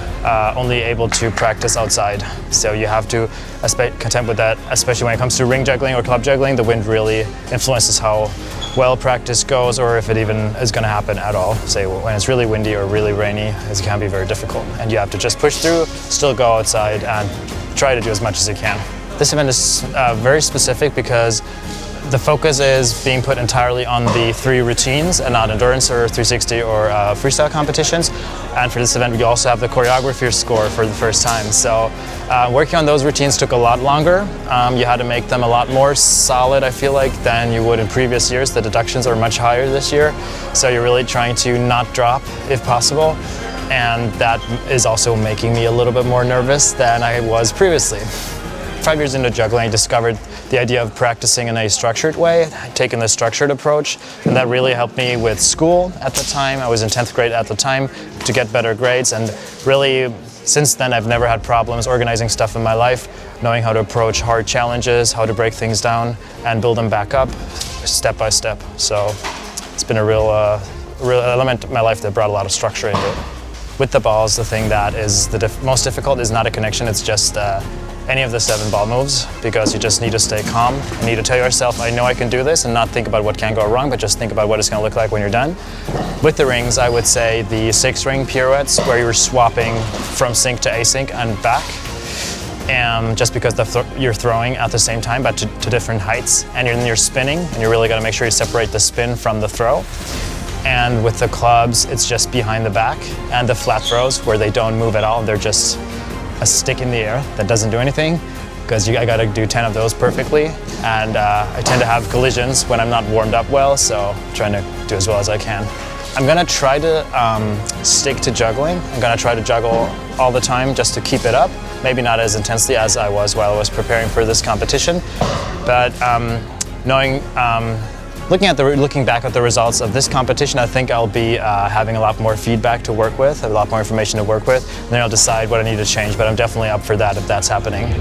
only able to practice outside. So you have to contend with that, especially when it comes to ring juggling or club juggling. The wind really influences how well practice goes, or if it even is going to happen at all. Say when it's really windy or really rainy, it can be very difficult. And you have to just push through, still go outside and try to do as much as you can. This event is very specific because the focus is being put entirely on the 3 routines and not endurance or 360 or freestyle competitions. And for this event, we also have the choreography score for the first time. So working on those routines took a lot longer. You had to make them a lot more solid, I feel like, than you would in previous years. The deductions are much higher this year. So you're really trying to not drop if possible. And that is also making me a little bit more nervous than I was previously. 5 years into juggling, I discovered the idea of practicing in a structured way, taking the structured approach, and that really helped me with school at the time. I was in 10th grade at the time to get better grades, and really since then I've never had problems organizing stuff in my life, knowing how to approach hard challenges, how to break things down and build them back up step by step. So it's been a real element of my life that brought a lot of structure into it. With the balls, the thing that is the most difficult is not a connection, it's just any of the 7 ball moves, because you just need to stay calm. You need to tell yourself, I know I can do this, and not think about what can go wrong, but just think about what it's going to look like when you're done. With the rings, I would say the 6-ring pirouettes, where you're swapping from sync to async and back, just because you're throwing at the same time, but to different heights, and you're spinning, and you really got to make sure you separate the spin from the throw. And with the clubs, it's just behind the back, and the flat throws, where they don't move at all, they're just a stick in the air that doesn't do anything, because I got to do 10 of those perfectly, and I tend to have collisions when I'm not warmed up well, so I'm trying to do as well as I can. I'm going to try to stick to juggling. I'm going to try to juggle all the time just to keep it up, maybe not as intensely as I was while I was preparing for this competition, but looking back at the results of this competition, I think I'll be having a lot more feedback to work with, a lot more information to work with, and then I'll decide what I need to change, but I'm definitely up for that if that's happening.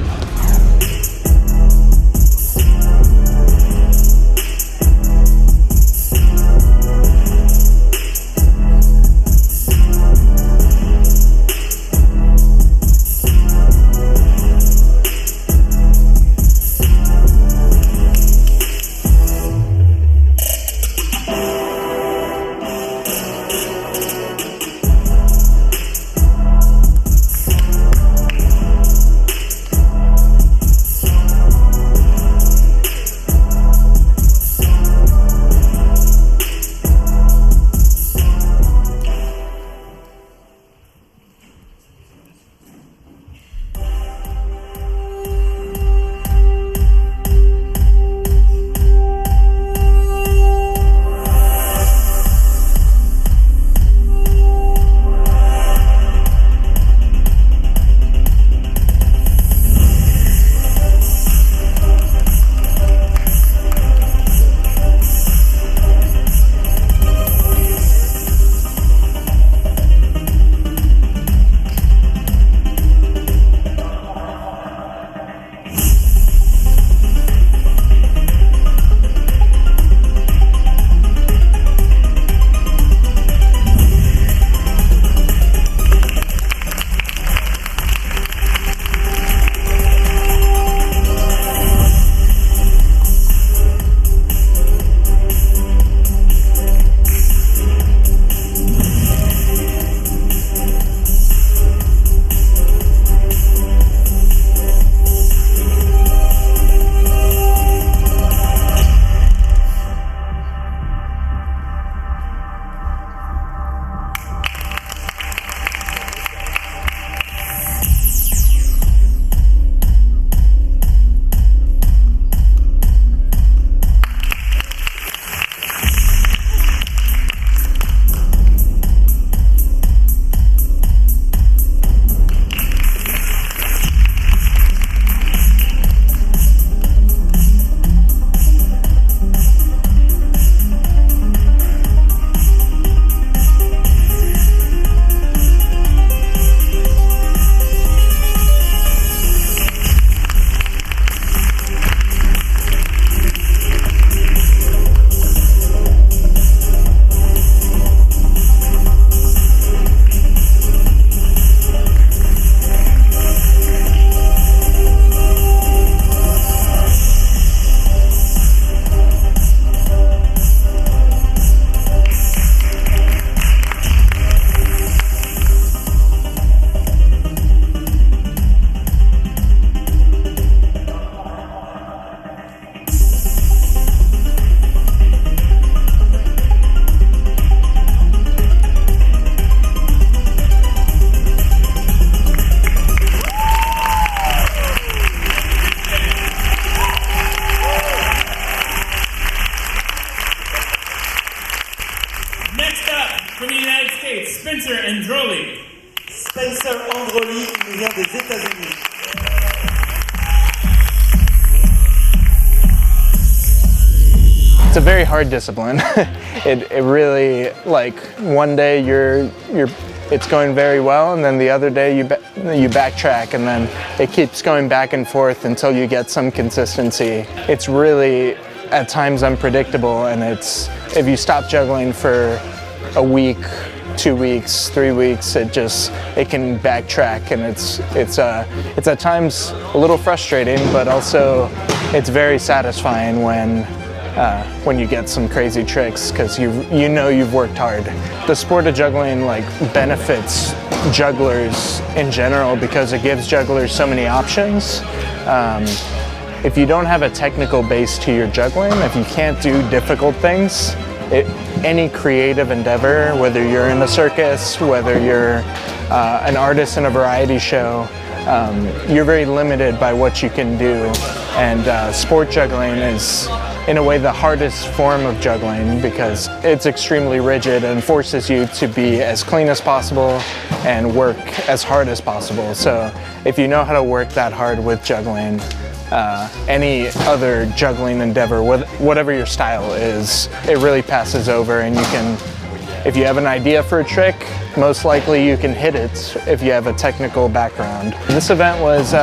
States, Spencer Androli. Spencer Androli, qui nous vient des États-Unis. It's a very hard discipline. It really, like, one day it's going very well, and then the other day you backtrack, and then it keeps going back and forth until you get some consistency. It's really at times unpredictable, and if you stop juggling for a week, 2 weeks, 3 weeks, it can backtrack, and it's at times a little frustrating, but also it's very satisfying when you get some crazy tricks, because you know you've worked hard. The sport of juggling benefits jugglers in general because it gives jugglers so many options. If you don't have a technical base to your juggling, if you can't do difficult things, any creative endeavor, whether you're in a circus, whether you're an artist in a variety show, you're very limited by what you can do. And sport juggling is, in a way, the hardest form of juggling because it's extremely rigid and forces you to be as clean as possible and work as hard as possible. So if you know how to work that hard with juggling, any other juggling endeavor, whatever your style is, it really passes over, and you can, if you have an idea for a trick, most likely you can hit it if you have a technical background. This event was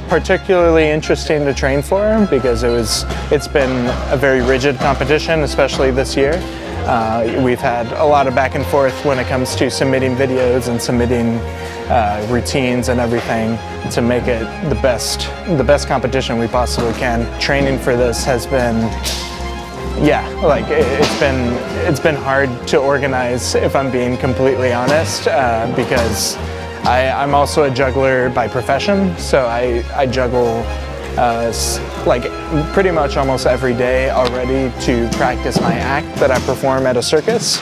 particularly interesting to train for because it's been a very rigid competition, especially this year. We've had a lot of back and forth when it comes to submitting videos and submitting routines and everything to make it the best competition we possibly can. Training for this has been, it's been hard to organize, if I'm being completely honest, because I'm also a juggler by profession, so I juggle pretty much almost every day already to practice my act that I perform at a circus.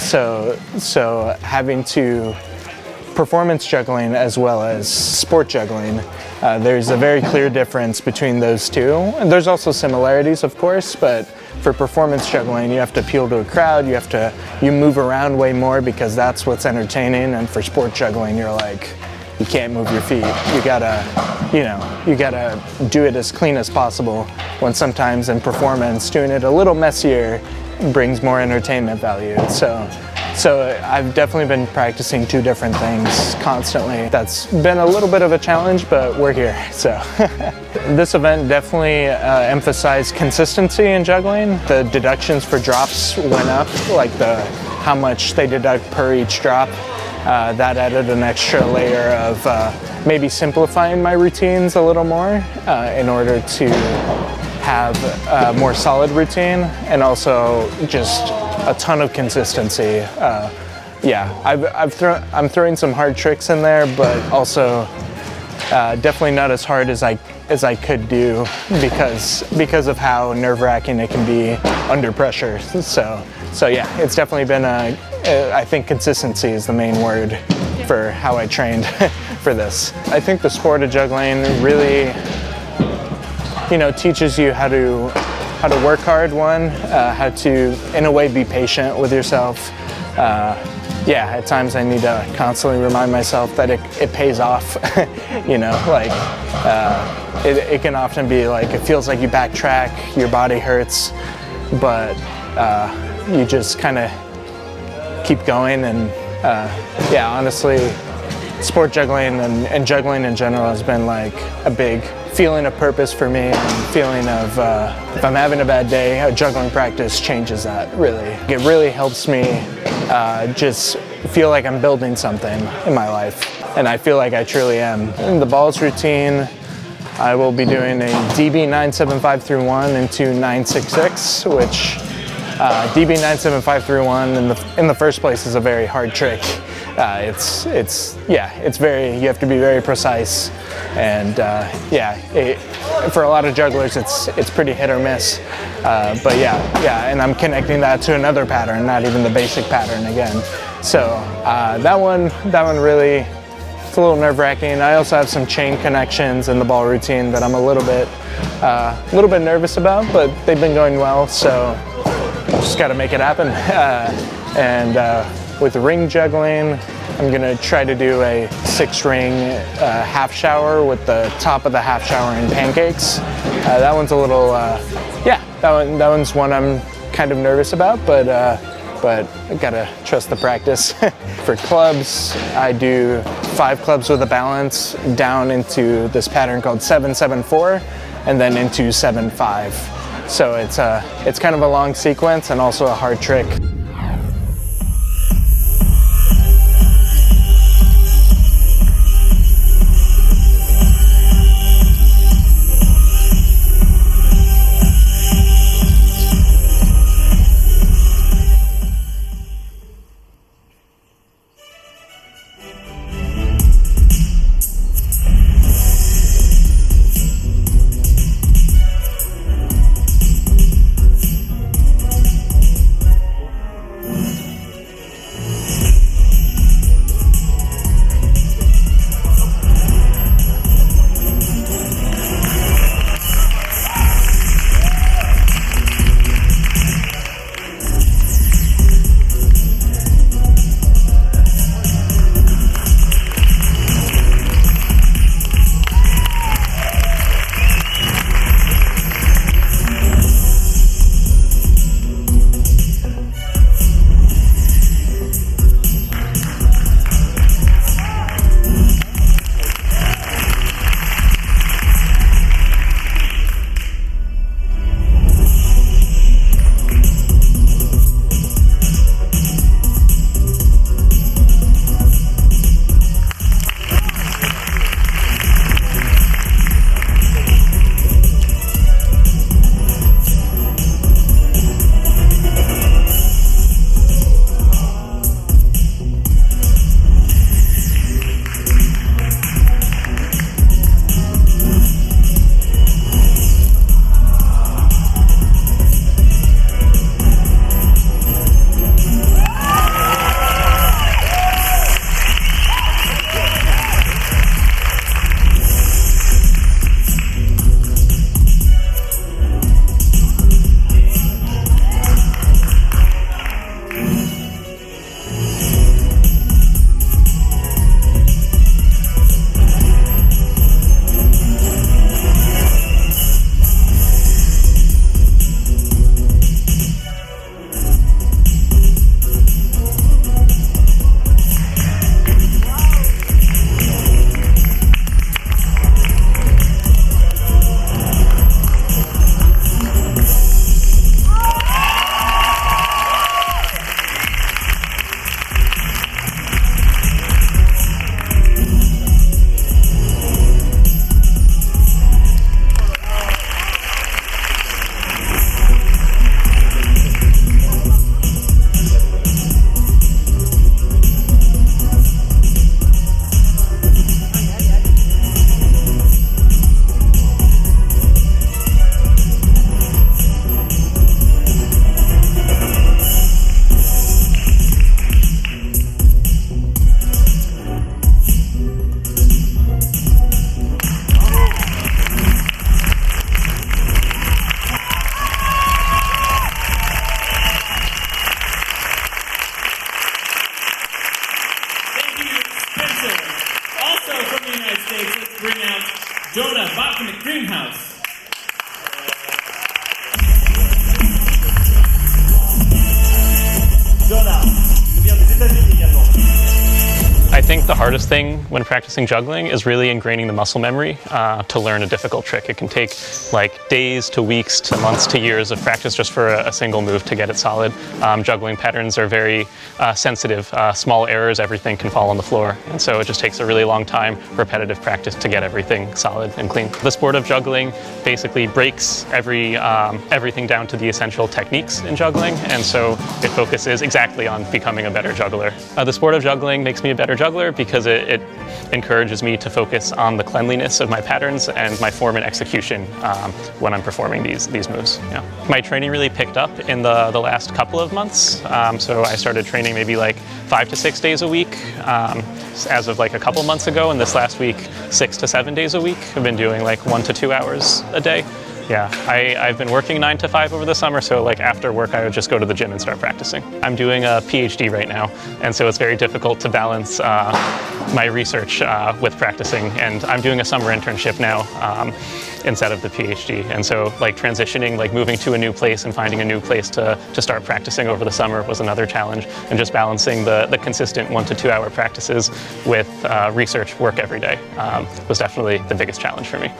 So having to performance juggling as well as sport juggling, there's a very clear difference between those two. And there's also similarities, of course, but for performance juggling, you have to appeal to a crowd, you move around way more because that's what's entertaining, and for sport juggling, you can't move your feet. You gotta do it as clean as possible, when sometimes in performance, doing it a little messier brings more entertainment value. So I've definitely been practicing two different things constantly. That's been a little bit of a challenge, but we're here, so. This event definitely emphasized consistency in juggling. The deductions for drops went up, how much they deduct per each drop. That added an extra layer of maybe simplifying my routines a little more in order to have a more solid routine, and also just a ton of consistency. I'm throwing some hard tricks in there, but also definitely not as hard as I could do because of how nerve-wracking it can be under pressure. So yeah, it's definitely been I think consistency is the main word for how I trained for this. I think the sport of juggling really, teaches you how to work hard, how to, in a way, be patient with yourself. At times I need to constantly remind myself that it pays off. It can often be it feels like you backtrack, your body hurts, but you just kind of keep going. And honestly, sport juggling and juggling in general has been a big feeling of purpose for me, and feeling of if I'm having a bad day, juggling practice changes that, really. It really helps me just feel like I'm building something in my life, and I feel like I truly am. In the balls routine, I will be doing a DB 975 through 1 into 966, which DB 975 through 1 in the first place is a very hard trick. You have to be very precise, and for a lot of jugglers it's pretty hit or miss, and I'm connecting that to another pattern, not even the basic pattern again. So that one really, it's a little nerve-wracking. I also have some chain connections in the ball routine that I'm a little bit nervous about, but they've been going well, so just got to make it happen. with ring juggling. I'm gonna try to do a 6-ring half shower with the top of the half shower in pancakes. That one's a little, yeah, that one's one I'm kind of nervous about, but I gotta trust the practice. For clubs, I do 5 clubs with a balance down into this pattern called 7-7-4, and then into 7-5. So it's kind of a long sequence and also a hard trick. I think the hardest thing when practicing juggling is really ingraining the muscle memory to learn a difficult trick. It can take like days to weeks to months to years of practice just for a single move to get it solid. Juggling patterns are very sensitive. Small errors, everything can fall on the floor. And so it just takes a really long time, repetitive practice to get everything solid and clean. The sport of juggling basically breaks everything down to the essential techniques in juggling. And so it focuses exactly on becoming a better juggler. The sport of juggling makes me a better juggler because it encourages me to focus on the cleanliness of my patterns and my form and execution when I'm performing these moves. Yeah. My training really picked up in the last couple of months. So I started training maybe like 5 to 6 days a week as of like a couple months ago, and this last week 6 to 7 days a week. I've been doing like 1 to 2 hours a day. Yeah, I've been working 9 to 5 over the summer, so like after work I would just go to the gym and start practicing. I'm doing a PhD right now, and so it's very difficult to balance my research with practicing, and I'm doing a summer internship now instead of the PhD, and so like transitioning, like moving to a new place and finding a new place to start practicing over the summer was another challenge, and just balancing the consistent 1 to 2 hour practices with research work every day was definitely the biggest challenge for me.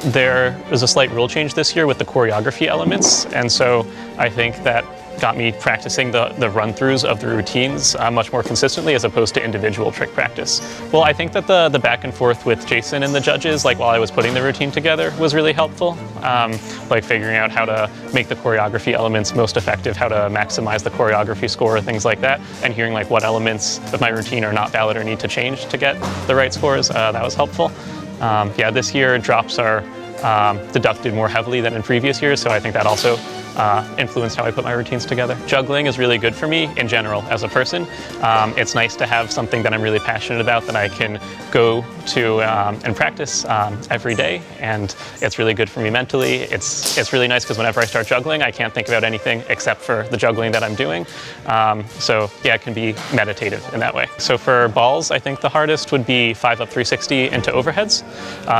There was a slight rule change this year with the choreography elements, and so I think that got me practicing the run-throughs of the routines much more consistently as opposed to individual trick practice. Well, I think that the back and forth with Jason and the judges, like while I was putting the routine together, was really helpful. Like figuring out how to make the choreography elements most effective, how to maximize the choreography score, things like that, and hearing like what elements of my routine are not valid or need to change to get the right scores, that was helpful. Yeah, this year drops are deducted more heavily than in previous years, so I think that also influenced how I put my routines together. Juggling is really good for me in general as a person. It's nice to have something that I'm really passionate about that I can go to and practice every day, and it's really good for me mentally. It's really nice because whenever I start juggling, I can't think about anything except for the juggling that I'm doing. So yeah, it can be meditative in that way. So for balls, I think the hardest would be 5 up 360 into overheads.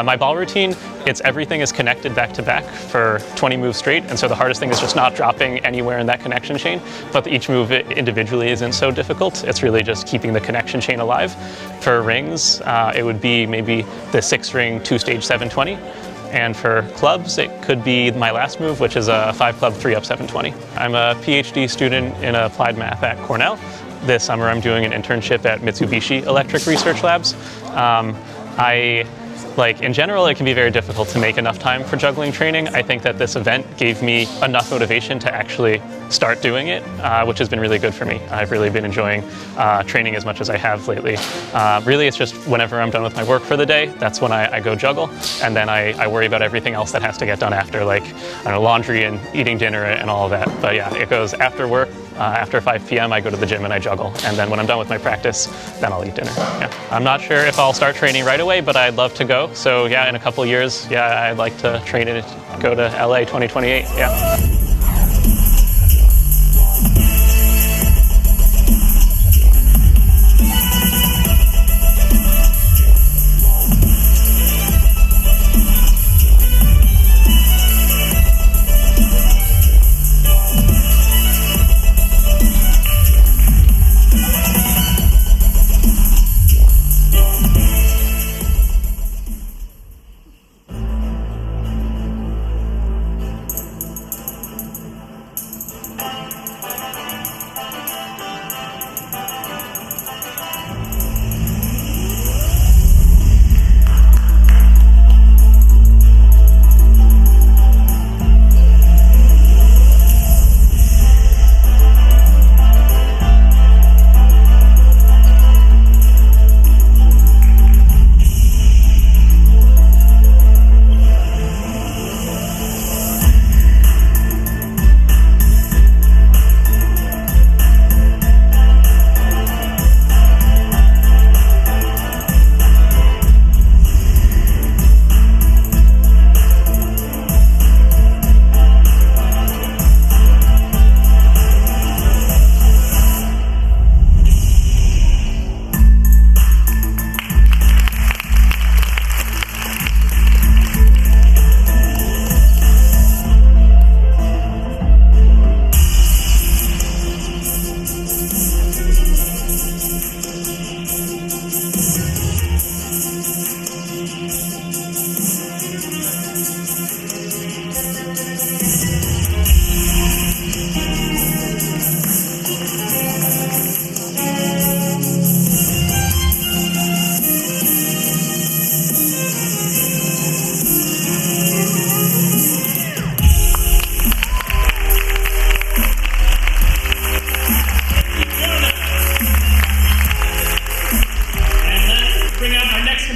My ball routine, everything is connected back to back for 20 moves straight, and so the hardest thing is just not dropping anywhere in that connection chain, but each move individually isn't so difficult. It's really just keeping the connection chain alive. For rings, it would be maybe the 6-ring 2-stage 720. And for clubs, it could be my last move, which is a 5-club 3 up 720. I'm a PhD student in applied math at Cornell. This summer I'm doing an internship at Mitsubishi Electric Research Labs. In general, it can be very difficult to make enough time for juggling training. I think that this event gave me enough motivation to actually start doing it, which has been really good for me. I've really been enjoying training as much as I have lately. Really, it's just whenever I'm done with my work for the day, that's when I go juggle, and then I worry about everything else that has to get done after, like laundry and eating dinner and all of that. But yeah, it goes after work. After 5 p.m. I go to the gym and I juggle, and then when I'm done with my practice, then I'll eat dinner. Yeah. I'm not sure if I'll start training right away, but I'd love to go. So yeah, in a couple years, yeah, I'd like to train and go to LA 2028. Yeah.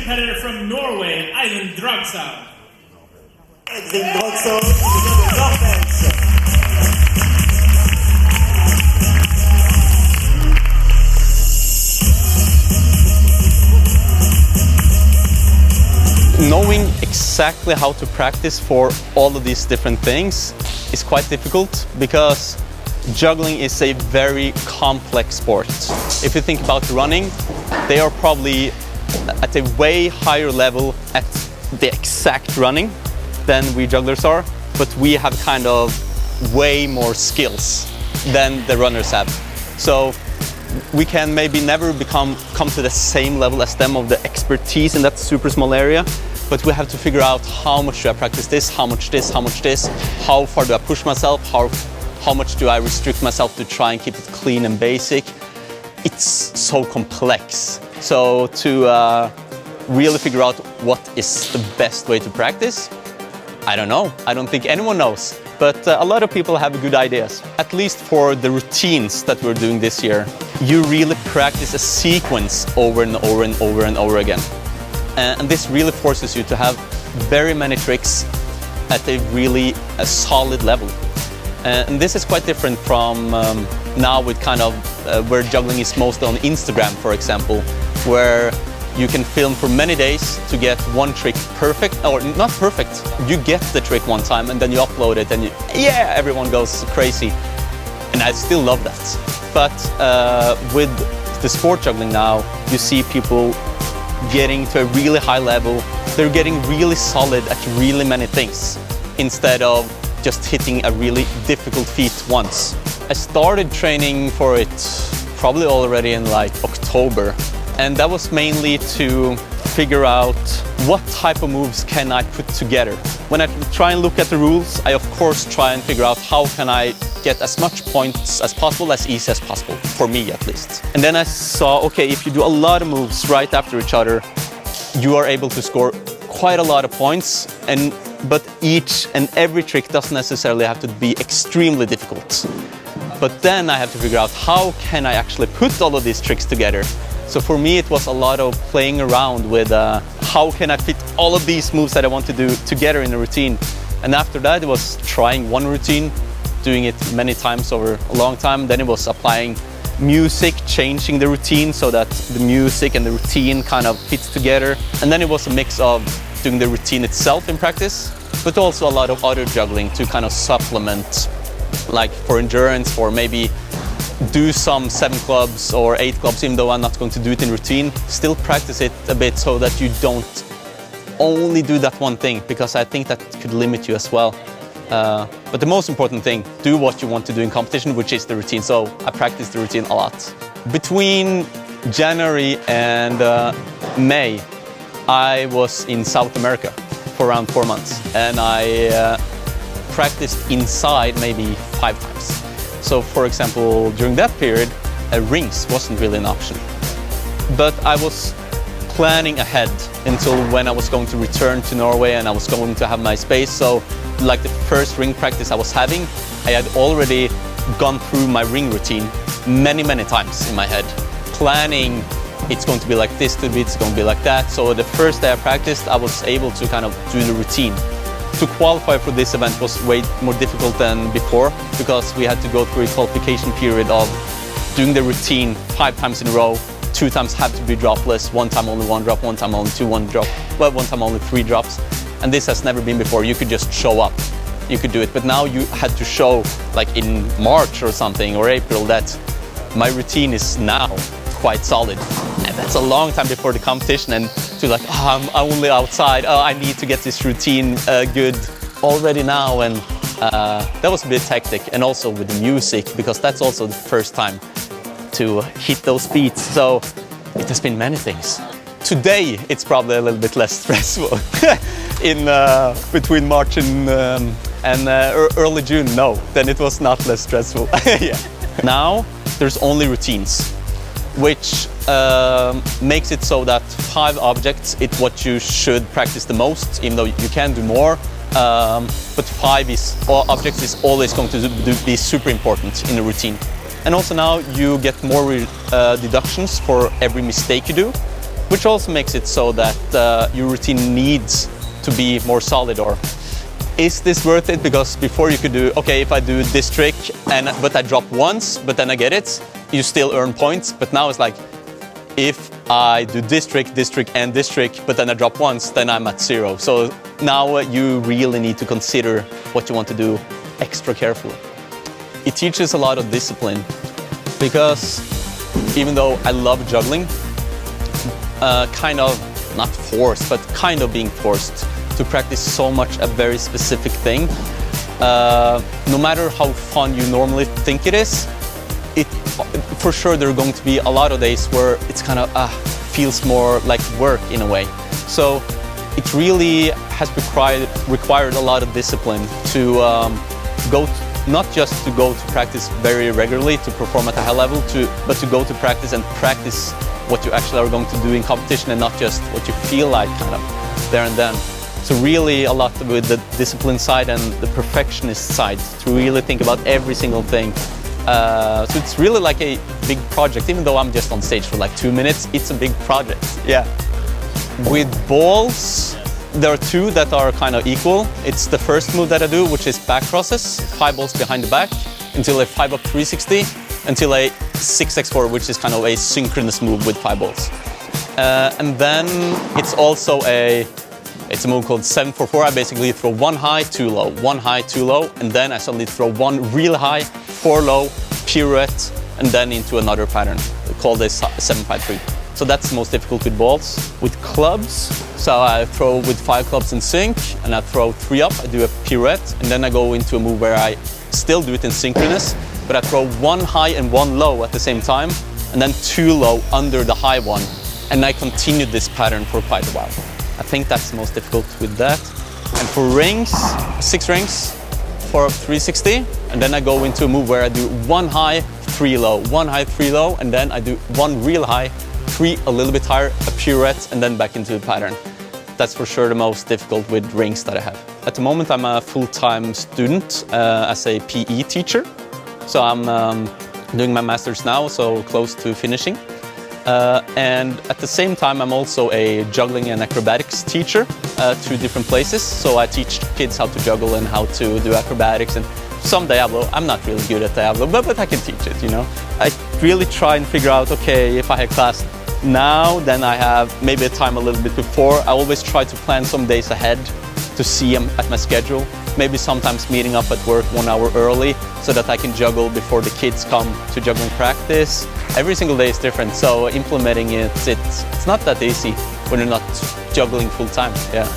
competitor from Norway, Eivind Dragsaug. Eivind Dragsaug, Norvège. Knowing exactly how to practice for all of these different things is quite difficult because juggling is a very complex sport. If you think about running, they are probably at a way higher level at the exact running than we jugglers are, but we have kind of way more skills than the runners have. So we can maybe never come to the same level as them of the expertise in that super small area, but we have to figure out how much do I practice this, how much this, how much this, how far do I push myself, how much do I restrict myself to try and keep it clean and basic. It's so complex. So to really figure out what is the best way to practice, I don't know. I don't think anyone knows. But a lot of people have good ideas. At least for the routines that we're doing this year, you really practice a sequence over and over and over and over again. And this really forces you to have very many tricks at a really solid level. And this is quite different from now with kind of where juggling is mostly on Instagram, for example, where you can film for many days to get one trick perfect, or not perfect. You get the trick one time and then you upload it and yeah, everyone goes crazy. And I still love that. But with the sport juggling now, you see people getting to a really high level. They're getting really solid at really many things instead of just hitting a really difficult feat once. I started training for it probably already in like October. And that was mainly to figure out what type of moves can I put together. When I try and look at the rules, I of course try and figure out how can I get as much points as possible, as easy as possible, for me at least. And then I saw, okay, if you do a lot of moves right after each other, you are able to score quite a lot of points, but each and every trick doesn't necessarily have to be extremely difficult. But then I have to figure out how can I actually put all of these tricks together. So for me, it was a lot of playing around with how can I fit all of these moves that I want to do together in a routine. And after that, it was trying one routine, doing it many times over a long time. Then it was applying music, changing the routine so that the music and the routine kind of fits together. And then it was a mix of doing the routine itself in practice, but also a lot of other juggling to kind of supplement, like for endurance, or maybe do some 7 clubs or 8 clubs, even though I'm not going to do it in routine. Still practice it a bit so that you don't only do that one thing, because I think that could limit you as well. But the most important thing, do what you want to do in competition, which is the routine. So I practice the routine a lot. Between January and May, I was in South America for around 4 months, and I practiced inside maybe 5 times. So for example, during that period, rings wasn't really an option. But I was planning ahead until when I was going to return to Norway and I was going to have my space. So like the first ring practice I was having, I had already gone through my ring routine many times in my head, planning it's going to be like this, it's going to be like that. So the first day I practiced, I was able to kind of do the routine. To qualify for this event was way more difficult than before, because we had to go through a qualification period of doing the routine 5 times in a row. 2 times had to be dropless, 1 time only 1 drop, 1 time only 1 drop, well, 1 time only 3 drops. And this has never been before. You could just show up, you could do it. But now you had to show, like in March or something, or April, that my routine is now quite solid. And that's a long time before the competition, and to like, oh, I'm only outside, oh, I need to get this routine good already now. And that was a bit hectic. And also with the music, because that's also the first time to hit those beats. So it has been many things. Today, it's probably a little bit less stressful. In between March and early June, no, then it was not less stressful. Yeah. Now, there's only routines, which makes it so that 5 objects is what you should practice the most, even though you can do more. But 5 objects is always going to be super important in a routine. And also now you get more deductions for every mistake you do, which also makes it so that your routine needs to be more solid. Or is this worth it? Because before you could do, okay, if I do this trick but I drop once, but then I get it, you still earn points. But now it's like, if I do this trick, and this trick, but then I drop once, then I'm at 0. So now you really need to consider what you want to do extra carefully. It teaches a lot of discipline because even though I love juggling, kind of not forced, but kind of being forced to practice so much a very specific thing. No matter how fun you normally think it is, for sure there are going to be a lot of days where it's kind of feels more like work in a way. So it really has required a lot of discipline to not just to go to practice very regularly to perform at a high level, but to go to practice and practice what you actually are going to do in competition and not just what you feel like kind of there and then. So really a lot with the discipline side and the perfectionist side to really think about every single thing. So it's really like a big project, even though I'm just on stage for like 2 minutes, it's a big project, yeah. With balls, there are two that are kind of equal. It's the first move that I do, which is back crosses, 5 balls behind the back, until a 5-up 360, until a 6x4, which is kind of a synchronous move with 5 balls. And then it's also it's a move called 7-4-4. I basically throw 1 high, 2 low, 1 high, 2 low, and then I suddenly throw 1 real high, 4 low, pirouette, and then into another pattern called a 7-5-3. So that's most difficult with balls. With clubs, so I throw with 5 clubs in sync, and I throw 3 up, I do a pirouette, and then I go into a move where I still do it in synchronous, but I throw 1 high and 1 low at the same time, and then 2 low under the high one, and I continue this pattern for quite a while. I think that's the most difficult with that. And for rings, 6 rings, 4-up 360, and then I go into a move where I do 1 high, 3 low, 1 high, 3 low, and then I do 1 real high, 3 a little bit higher, a pirouette, and then back into the pattern. That's for sure the most difficult with rings that I have. At the moment, I'm a full-time student as a PE teacher. So I'm doing my master's now, so close to finishing. And at the same time, I'm also a juggling and acrobatics teacher, 2 different places. So I teach kids how to juggle and how to do acrobatics and some Diablo. I'm not really good at Diablo, but I can teach it, you know. I really try and figure out, okay, if I have class now, then I have maybe a time a little bit before. I always try to plan some days ahead to see at my schedule. Maybe sometimes meeting up at work 1 hour early so that I can juggle before the kids come to juggling practice. Every single day is different, so implementing it's not that easy when you're not juggling full time. Yeah,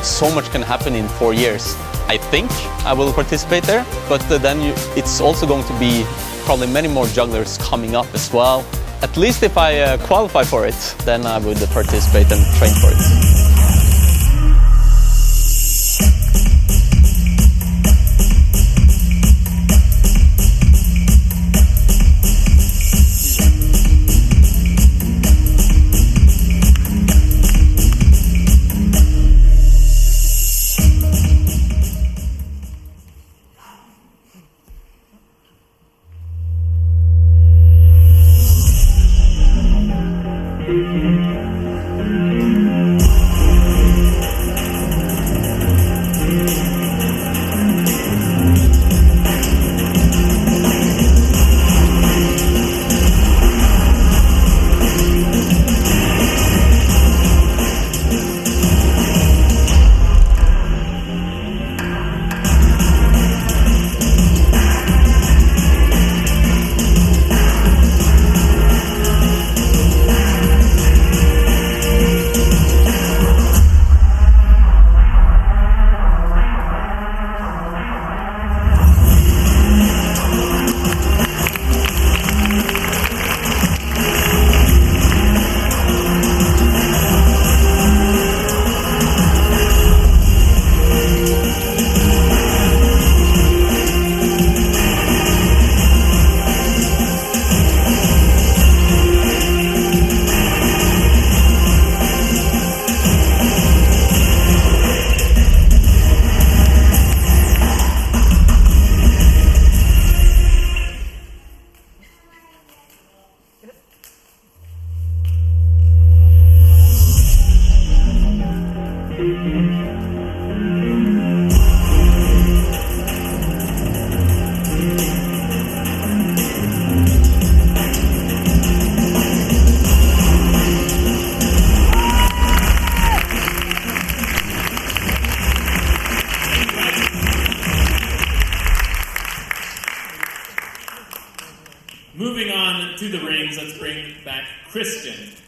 so much can happen in 4 years. I think I will participate there, but then it's also going to be probably many more jugglers coming up as well. At least if I qualify for it, then I would participate and train for it. Moving on to the rings, let's bring back Kristen.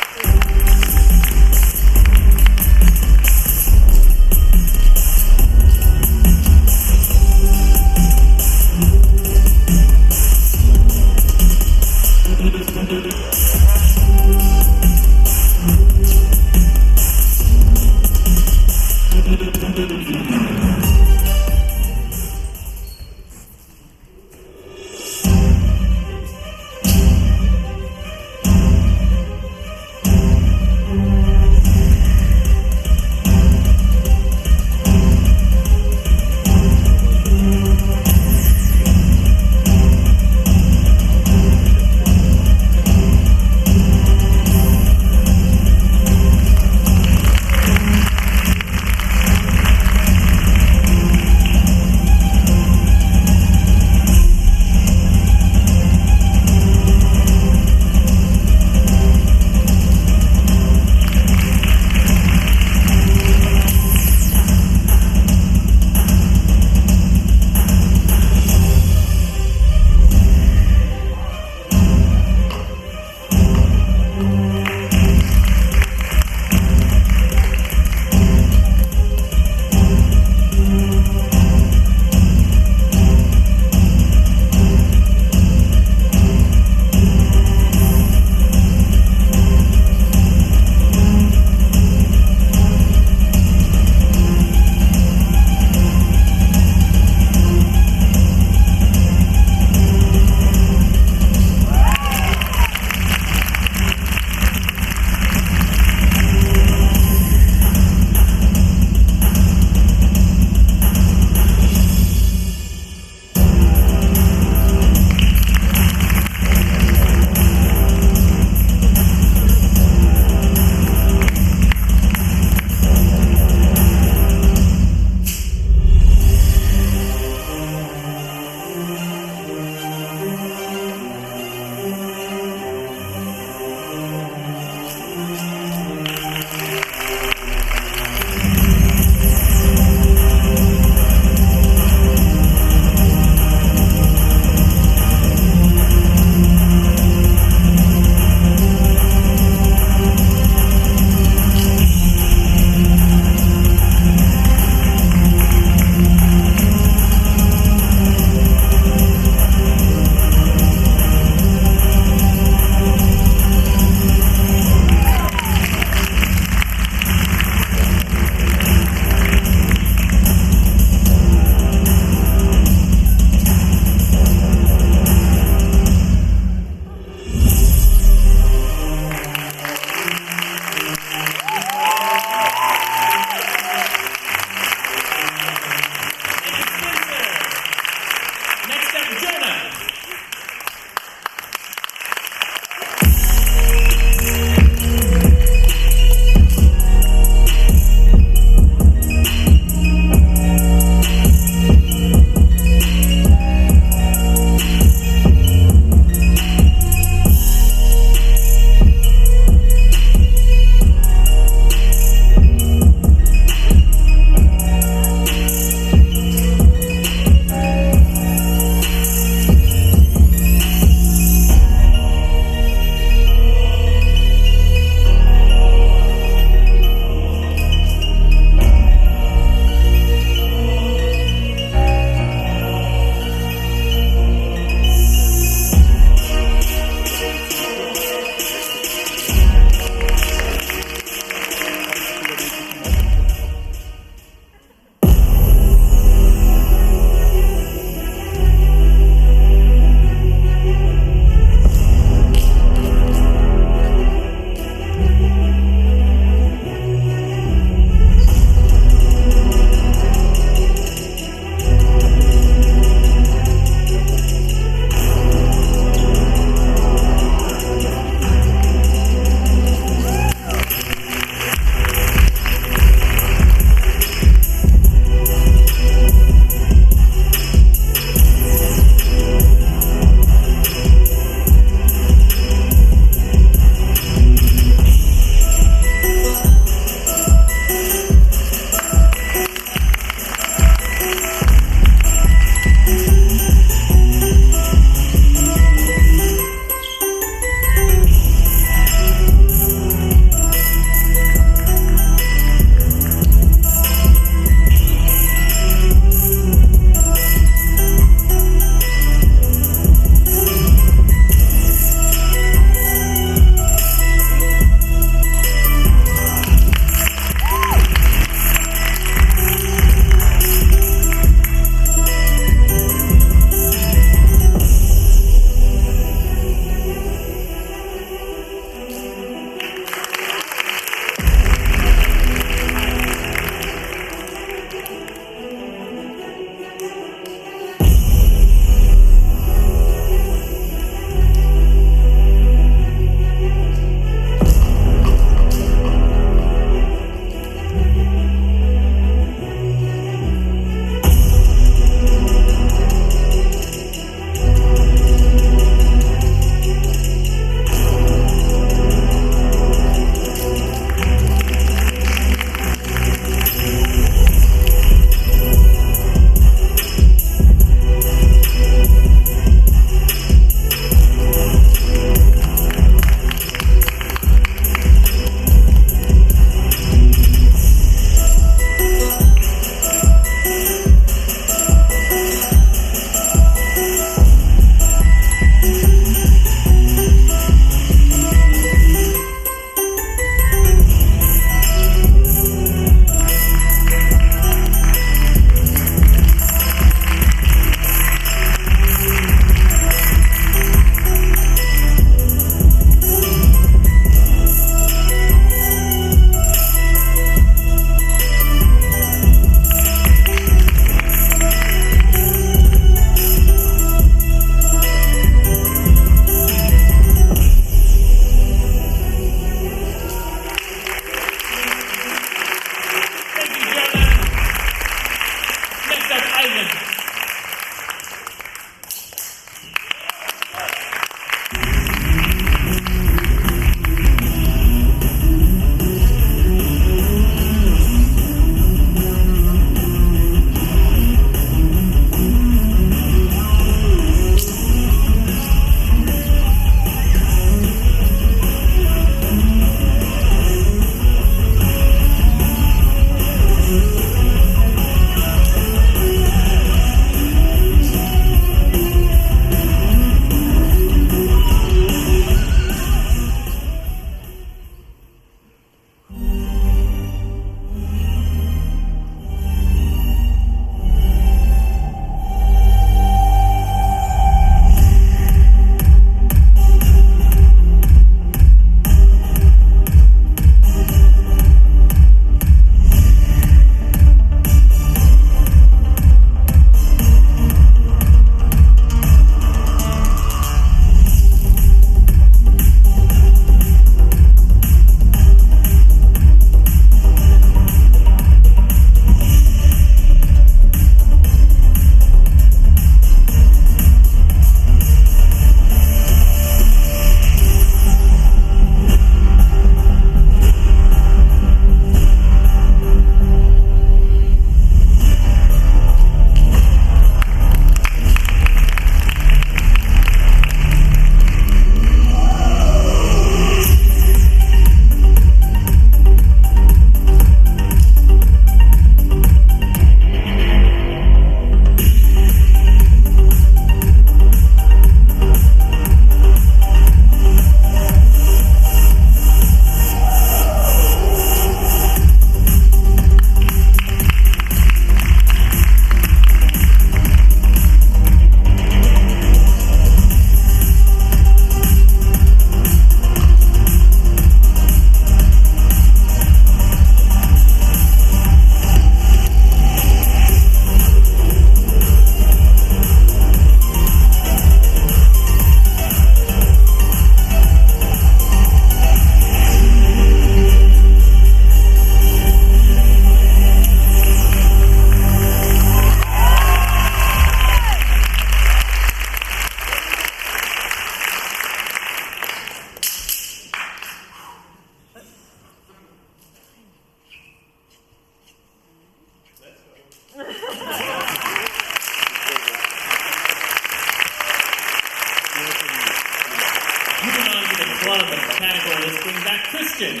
Houston.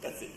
That's it.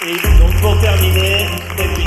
Et donc pour terminer, répit.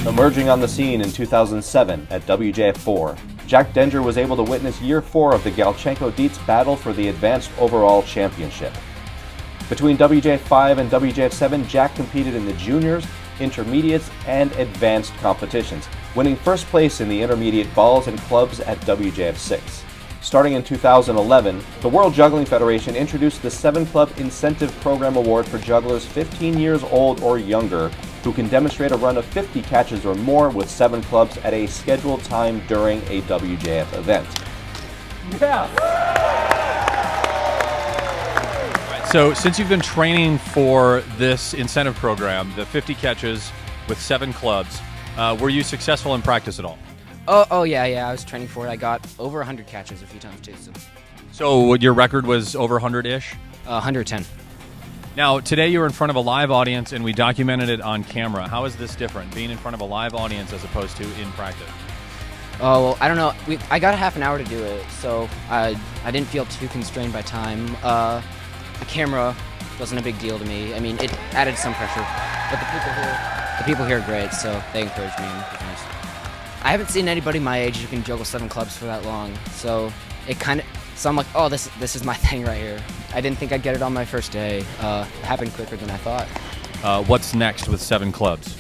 Emerging on the scene in 2007 at WJF 4, Jack Denger was able to witness Year 4 of the Galchenko Dietz battle for the Advanced Overall Championship. Between WJF 5 and WJF 7, Jack competed in the juniors, intermediates, and advanced competitions, winning first place in the intermediate balls and clubs at WJF 6. Starting in 2011, the World Juggling Federation introduced the 7 Club Incentive Program Award for jugglers 15 years old or younger who can demonstrate a run of 50 catches or more with 7 clubs at a scheduled time during a WJF event. Yeah. So since you've been training for this incentive program, the 50 catches with 7 clubs, were you successful in practice at all? Oh yeah, I was training for it. I got over 100 catches a few times too. So your record was over 100-ish? 110. Now, today you were in front of a live audience and we documented it on camera. How is this different, being in front of a live audience as opposed to in practice? Oh, well, I don't know. I got a half an hour to do it, so I didn't feel too constrained by time. The camera wasn't a big deal to me. I mean, it added some pressure, but the people here are great, so they encouraged me. And it was nice. I haven't seen anybody my age who can juggle 7 clubs for that long, so I'm like, oh, this is my thing right here. I didn't think I'd get it on my first day. It happened quicker than I thought. What's next with 7 clubs?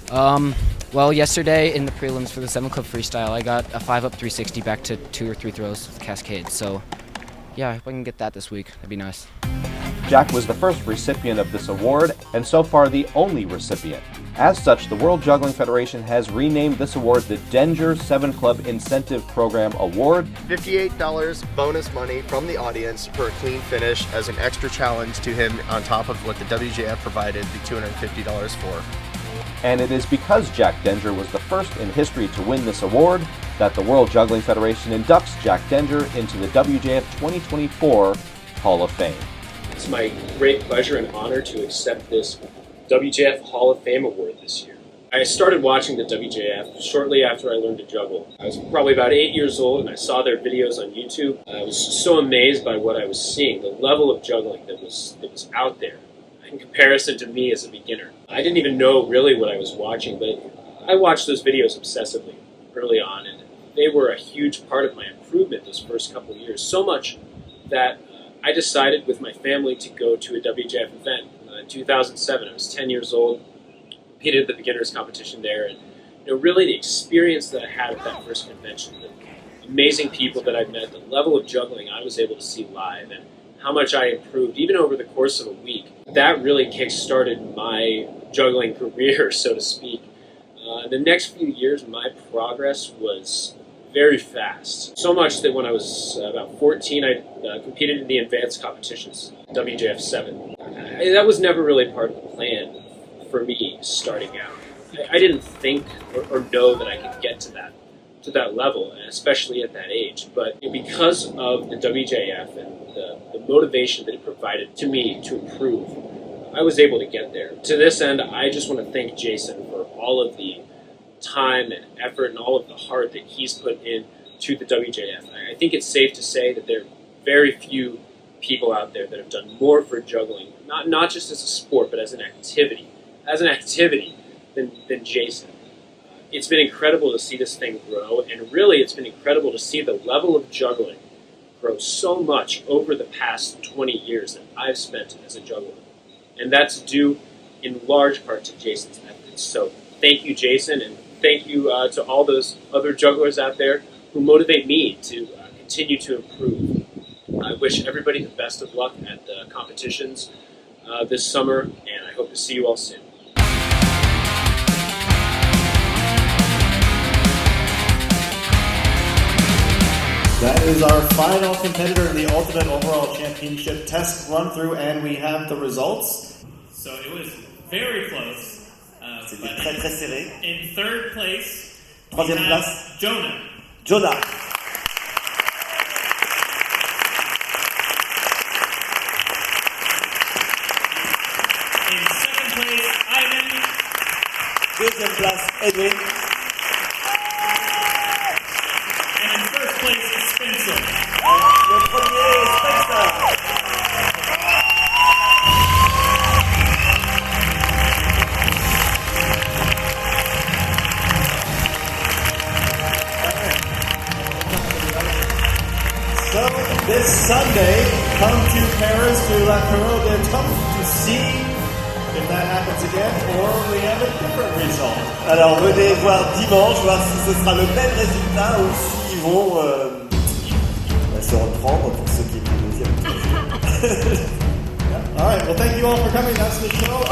Well, yesterday in the prelims for the 7 Club Freestyle, I got a 5-up 360 back to 2 or 3 throws with Cascade. So, yeah, I hope I can get that this week. That'd be nice. Jack was the first recipient of this award, and so far the only recipient. As such, the World Juggling Federation has renamed this award the Denger 7 Club Incentive Program Award. $58 bonus money from the audience for a clean finish as an extra challenge to him on top of what the WJF provided the $250 for. And it is because Jack Denger was the first in history to win this award that the World Juggling Federation inducts Jack Denger into the WJF 2024 Hall of Fame. It's my great pleasure and honor to accept this WJF Hall of Fame award this year. I started watching the WJF shortly after I learned to juggle. I was probably about 8 years old and I saw their videos on YouTube. I was so amazed by what I was seeing, the level of juggling that was out there in comparison to me as a beginner. I didn't even know really what I was watching, but I watched those videos obsessively early on, and they were a huge part of my improvement those first couple of years. So much that I decided with my family to go to a WJF event. In 2007, I was 10 years old, competed at the beginners competition there, and really the experience that I had at that first convention, the amazing people that I met, the level of juggling I was able to see live, and how much I improved even over the course of a week. That really kick-started my juggling career, so to speak. The next few years, my progress was very fast. So much that when I was about 14, I competed in the advanced competitions, WJF 7. That was never really part of the plan for me starting out. I didn't think or know that I could get to that level, especially at that age. But because of the WJF and the motivation that it provided to me to improve, I was able to get there. To this end, I just want to thank Jason for all of the time and effort and all of the heart that he's put into the WJF. I think it's safe to say that there are very few people out there that have done more for juggling, not just as a sport, but as an activity than Jason. It's been incredible to see this thing grow, and really it's been incredible to see the level of juggling grow so much over the past 20 years that I've spent as a juggler. And that's due in large part to Jason's methods. So thank you, Jason, and thank you to all those other jugglers out there who motivate me to continue to improve. I wish everybody the best of luck at the competitions this summer, and I hope to see you all soon. That is our final competitor in the Ultimate Overall Championship test run through, and we have the results. So it was very close. C'était très très serré. In third place, Troisième place, Jonah. Jonah. In second place, Ivan. Deuxième place, Edwin. And in first place is Spencer. Le premier, Spencer. So this Sunday, come to Paris to La Carreau de Temple to see if that happens again, or we have a different result. Alors venez voir dimanche, voir si ce sera le même résultat ou s'ils vont se reprendre pour ceux qui étaient deuxième. All right, well thank you all for coming. That's the show.